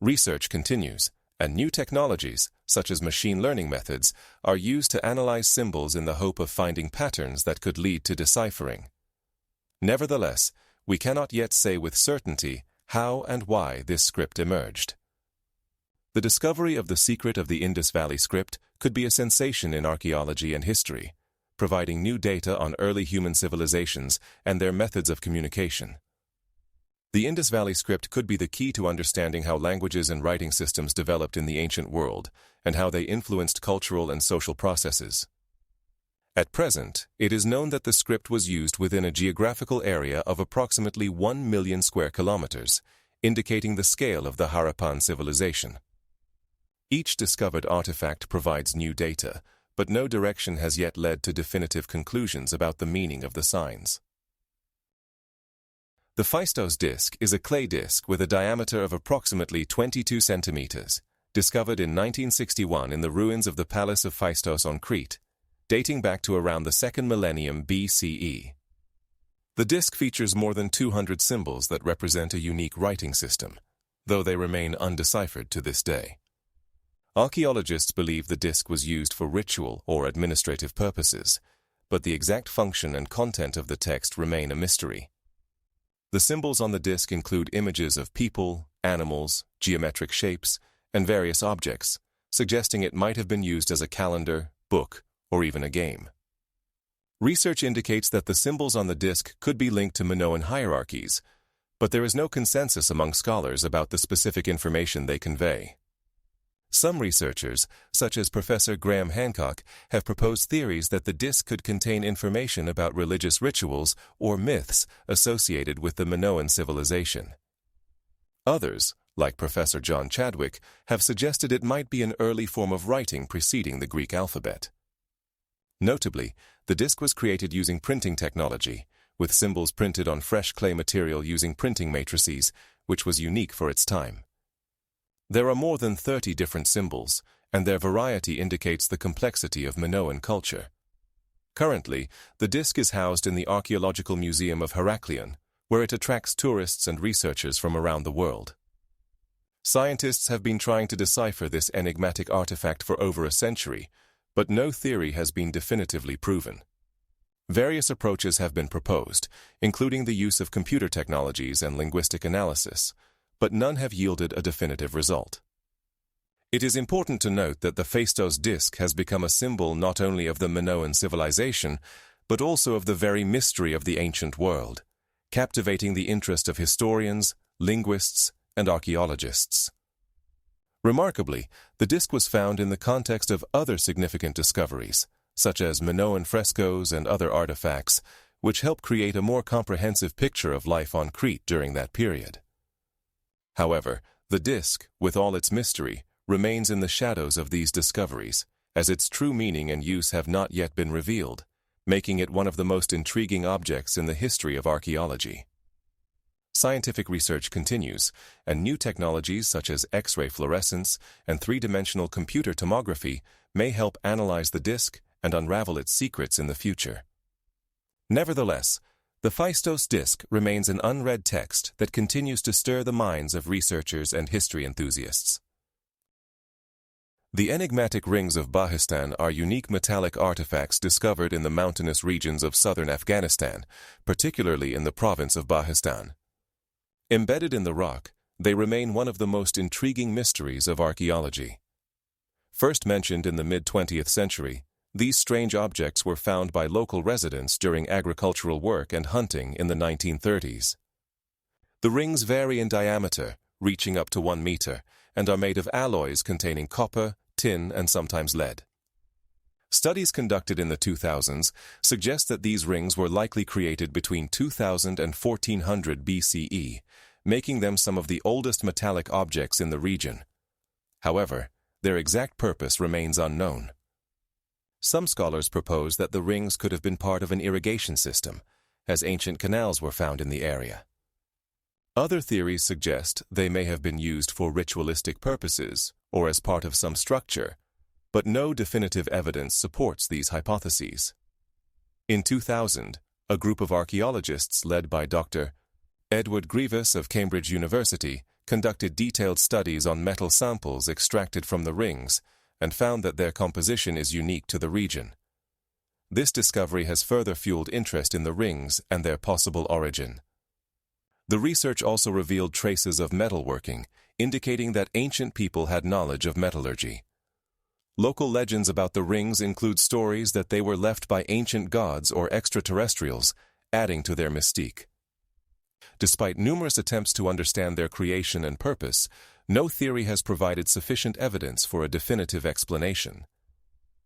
Research continues, and new technologies, such as machine learning methods, are used to analyze symbols in the hope of finding patterns that could lead to deciphering. Nevertheless, we cannot yet say with certainty how and why this script emerged. The discovery of the secret of the Indus Valley Script could be a sensation in archaeology and history, providing new data on early human civilizations and their methods of communication. The Indus Valley Script could be the key to understanding how languages and writing systems developed in the ancient world and how they influenced cultural and social processes. At present, it is known that the script was used within a geographical area of approximately 1 million square kilometers, indicating the scale of the Harappan civilization. Each discovered artifact provides new data, but no direction has yet led to definitive conclusions about the meaning of the signs. The Phaistos disk is a clay disk with a diameter of approximately 22 centimeters, discovered in 1961 in the ruins of the Palace of Phaistos on Crete, dating back to around the 2nd millennium BCE. The disk features more than 200 symbols that represent a unique writing system, though they remain undeciphered to this day. Archaeologists believe the disk was used for ritual or administrative purposes, but the exact function and content of the text remain a mystery. The symbols on the disk include images of people, animals, geometric shapes, and various objects, suggesting it might have been used as a calendar, book, or even a game. Research indicates that the symbols on the disk could be linked to Minoan hierarchies, but there is no consensus among scholars about the specific information they convey. Some researchers, such as Professor Graham Hancock, have proposed theories that the disk could contain information about religious rituals or myths associated with the Minoan civilization. Others, like Professor John Chadwick, have suggested it might be an early form of writing preceding the Greek alphabet. Notably, the disk was created using printing technology, with symbols printed on fresh clay material using printing matrices, which was unique for its time. There are more than 30 different symbols, and their variety indicates the complexity of Minoan culture. Currently, the disk is housed in the Archaeological Museum of Heraklion, where it attracts tourists and researchers from around the world. Scientists have been trying to decipher this enigmatic artifact for over a century, but no theory has been definitively proven. Various approaches have been proposed, including the use of computer technologies and linguistic analysis, but none have yielded a definitive result. It is important to note that the Phaistos disk has become a symbol not only of the Minoan civilization, but also of the very mystery of the ancient world, captivating the interest of historians, linguists, and archaeologists. Remarkably, the disk was found in the context of other significant discoveries, such as Minoan frescoes and other artifacts, which help create a more comprehensive picture of life on Crete during that period. However, the disk, with all its mystery, remains in the shadows of these discoveries, as its true meaning and use have not yet been revealed, making it one of the most intriguing objects in the history of archaeology. Scientific research continues, and new technologies such as X-ray fluorescence and three-dimensional computer tomography may help analyze the disk and unravel its secrets in the future. Nevertheless, the Phaistos disk remains an unread text that continues to stir the minds of researchers and history enthusiasts. The enigmatic rings of Bahistan are unique metallic artifacts discovered in the mountainous regions of southern Afghanistan, particularly in the province of Bahistan. Embedded in the rock, they remain one of the most intriguing mysteries of archaeology. First mentioned in the mid-20th century, these strange objects were found by local residents during agricultural work and hunting in the 1930s. The rings vary in diameter, reaching up to 1 meter, and are made of alloys containing copper, tin, and sometimes lead. Studies conducted in the 2000s suggest that these rings were likely created between 2000 and 1400 BCE, making them some of the oldest metallic objects in the region. However, their exact purpose remains unknown. Some scholars propose that the rings could have been part of an irrigation system, as ancient canals were found in the area. Other theories suggest they may have been used for ritualistic purposes or as part of some structure, but no definitive evidence supports these hypotheses. In 2000, a group of archaeologists led by Dr. Edward Grievous of Cambridge University conducted detailed studies on metal samples extracted from the rings and found that their composition is unique to the region. This discovery has further fueled interest in the rings and their possible origin. The research also revealed traces of metalworking, indicating that ancient people had knowledge of metallurgy. Local legends about the rings include stories that they were left by ancient gods or extraterrestrials, adding to their mystique. Despite numerous attempts to understand their creation and purpose, no theory has provided sufficient evidence for a definitive explanation.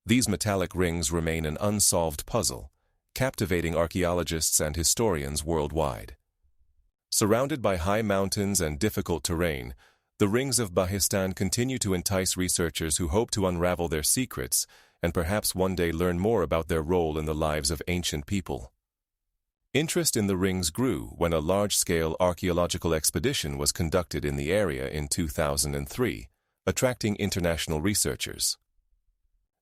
These metallic rings remain an unsolved puzzle, captivating archaeologists and historians worldwide. Surrounded by high mountains and difficult terrain, the rings of Bahistan continue to entice researchers who hope to unravel their secrets and perhaps one day learn more about their role in the lives of ancient people. Interest in the rings grew when a large-scale archaeological expedition was conducted in the area in 2003, attracting international researchers.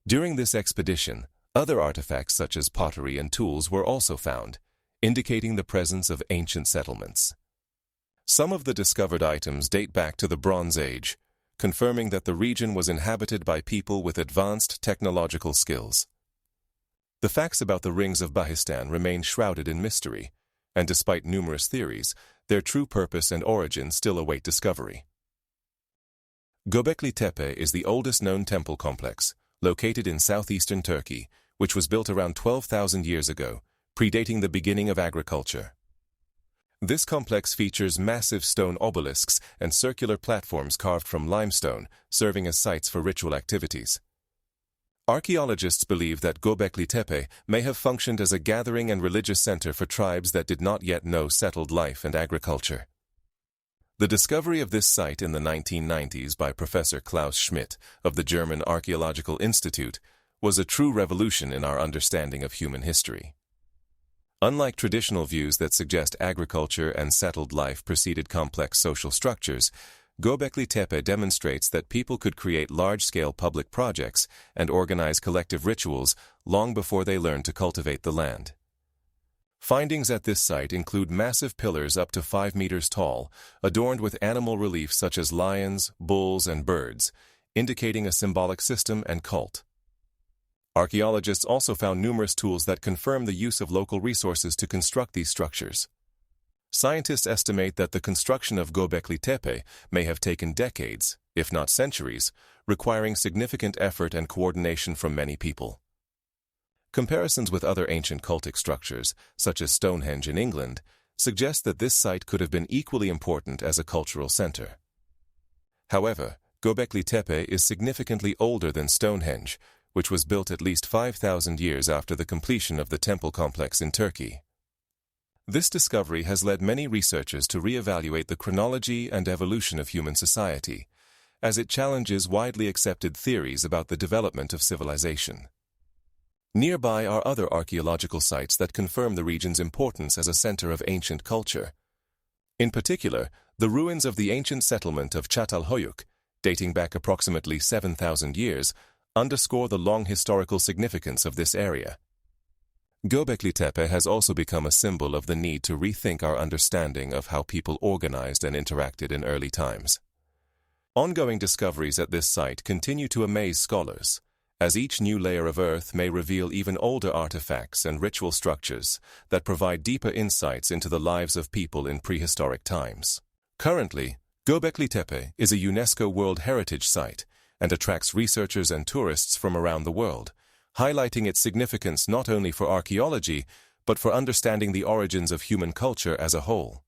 During this expedition, other artifacts such as pottery and tools were also found, indicating the presence of ancient settlements. Some of the discovered items date back to the Bronze Age, confirming that the region was inhabited by people with advanced technological skills. The facts about the rings of Bahistan remain shrouded in mystery, and despite numerous theories, their true purpose and origin still await discovery. Göbekli Tepe is the oldest known temple complex, located in southeastern Turkey, which was built around 12,000 years ago, predating the beginning of agriculture. This complex features massive stone obelisks and circular platforms carved from limestone, serving as sites for ritual activities. Archaeologists believe that Göbekli Tepe may have functioned as a gathering and religious center for tribes that did not yet know settled life and agriculture. The discovery of this site in the 1990s by Professor Klaus Schmidt of the German Archaeological Institute was a true revolution in our understanding of human history. Unlike traditional views that suggest agriculture and settled life preceded complex social structures, Göbekli Tepe demonstrates that people could create large-scale public projects and organize collective rituals long before they learned to cultivate the land. Findings at this site include massive pillars up to 5 meters tall, adorned with animal reliefs such as lions, bulls, and birds, indicating a symbolic system and cult. Archaeologists also found numerous tools that confirm the use of local resources to construct these structures. Scientists estimate that the construction of Göbekli Tepe may have taken decades, if not centuries, requiring significant effort and coordination from many people. Comparisons with other ancient cultic structures, such as Stonehenge in England, suggest that this site could have been equally important as a cultural center. However, Göbekli Tepe is significantly older than Stonehenge, which was built at least 5,000 years after the completion of the temple complex in Turkey. This discovery has led many researchers to reevaluate the chronology and evolution of human society, as it challenges widely accepted theories about the development of civilization. Nearby are other archaeological sites that confirm the region's importance as a center of ancient culture. In particular, the ruins of the ancient settlement of Çatalhöyük, dating back approximately 7,000 years, underscore the long historical significance of this area. Göbekli Tepe has also become a symbol of the need to rethink our understanding of how people organized and interacted in early times. Ongoing discoveries at this site continue to amaze scholars, as each new layer of earth may reveal even older artifacts and ritual structures that provide deeper insights into the lives of people in prehistoric times. Currently, Göbekli Tepe is a UNESCO World Heritage Site and attracts researchers and tourists from around the world, highlighting its significance not only for archaeology, but for understanding the origins of human culture as a whole.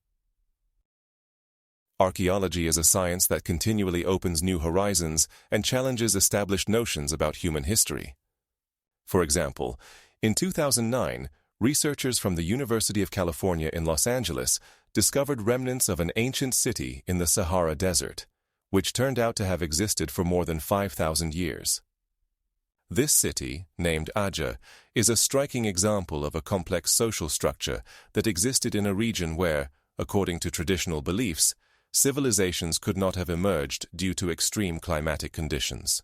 Archaeology is a science that continually opens new horizons and challenges established notions about human history. For example, in 2009, researchers from the University of California in Los Angeles discovered remnants of an ancient city in the Sahara Desert, which turned out to have existed for more than 5,000 years. This city, named Aja, is a striking example of a complex social structure that existed in a region where, according to traditional beliefs, civilizations could not have emerged due to extreme climatic conditions.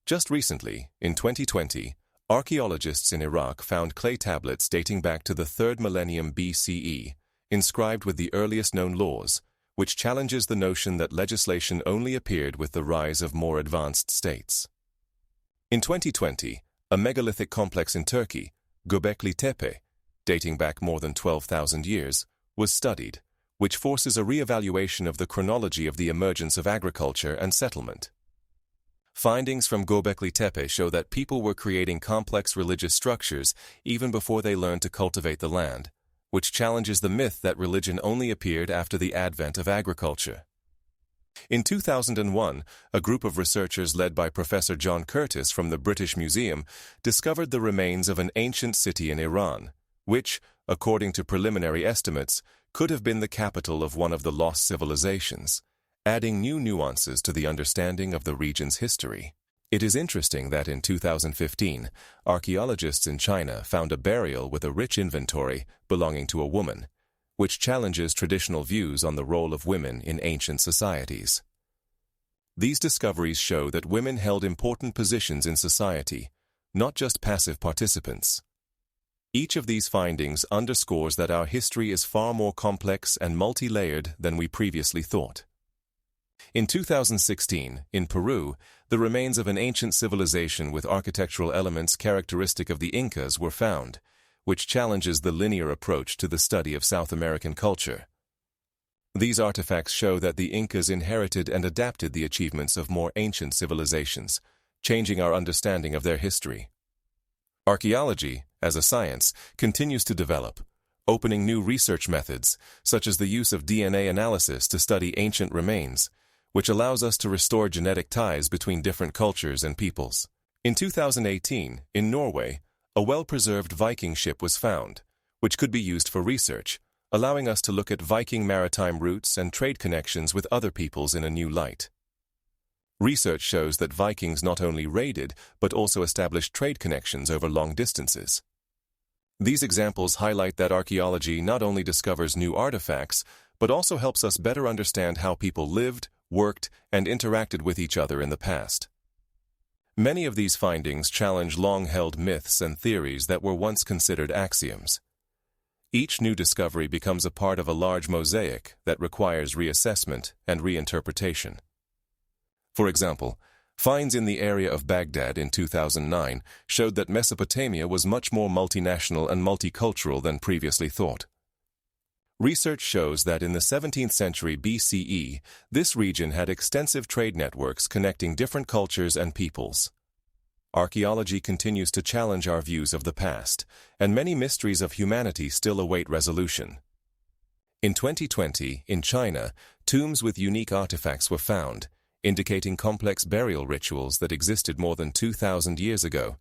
Just recently, in 2020, archaeologists in Iraq found clay tablets dating back to the 3rd millennium BCE, inscribed with the earliest known laws, which challenges the notion that legislation only appeared with the rise of more advanced states. In 2020, a megalithic complex in Turkey, Göbekli Tepe, dating back more than 12,000 years, was studied, which forces a re-evaluation of the chronology of the emergence of agriculture and settlement. Findings from Göbekli Tepe show that people were creating complex religious structures even before they learned to cultivate the land, which challenges the myth that religion only appeared after the advent of agriculture. In 2001, a group of researchers led by Professor John Curtis from the British Museum discovered the remains of an ancient city in Iran, which, according to preliminary estimates, could have been the capital of one of the lost civilizations, adding new nuances to the understanding of the region's history. It is interesting that in 2015, archaeologists in China found a burial with a rich inventory belonging to a woman, which challenges traditional views on the role of women in ancient societies. These discoveries show that women held important positions in society, not just passive participants. Each of these findings underscores that our history is far more complex and multi-layered than we previously thought. In 2016, in Peru, the remains of an ancient civilization with architectural elements characteristic of the Incas were found, which challenges the linear approach to the study of South American culture. These artifacts show that the Incas inherited and adapted the achievements of more ancient civilizations, changing our understanding of their history. Archaeology, as a science, continues to develop, opening new research methods, such as the use of DNA analysis to study ancient remains, which allows us to restore genetic ties between different cultures and peoples. In 2018, in Norway, a well-preserved Viking ship was found, which could be used for research, allowing us to look at Viking maritime routes and trade connections with other peoples in a new light. Research shows that Vikings not only raided, but also established trade connections over long distances. These examples highlight that archaeology not only discovers new artifacts, but also helps us better understand how people lived, worked, and interacted with each other in the past. Many of these findings challenge long-held myths and theories that were once considered axioms. Each new discovery becomes a part of a large mosaic that requires reassessment and reinterpretation. For example, finds in the area of Baghdad in 2009 showed that Mesopotamia was much more multinational and multicultural than previously thought. Research shows that in the 17th century BCE, this region had extensive trade networks connecting different cultures and peoples. Archaeology continues to challenge our views of the past, and many mysteries of humanity still await resolution. In 2020, in China, tombs with unique artifacts were found, indicating complex burial rituals that existed more than 2,000 years ago.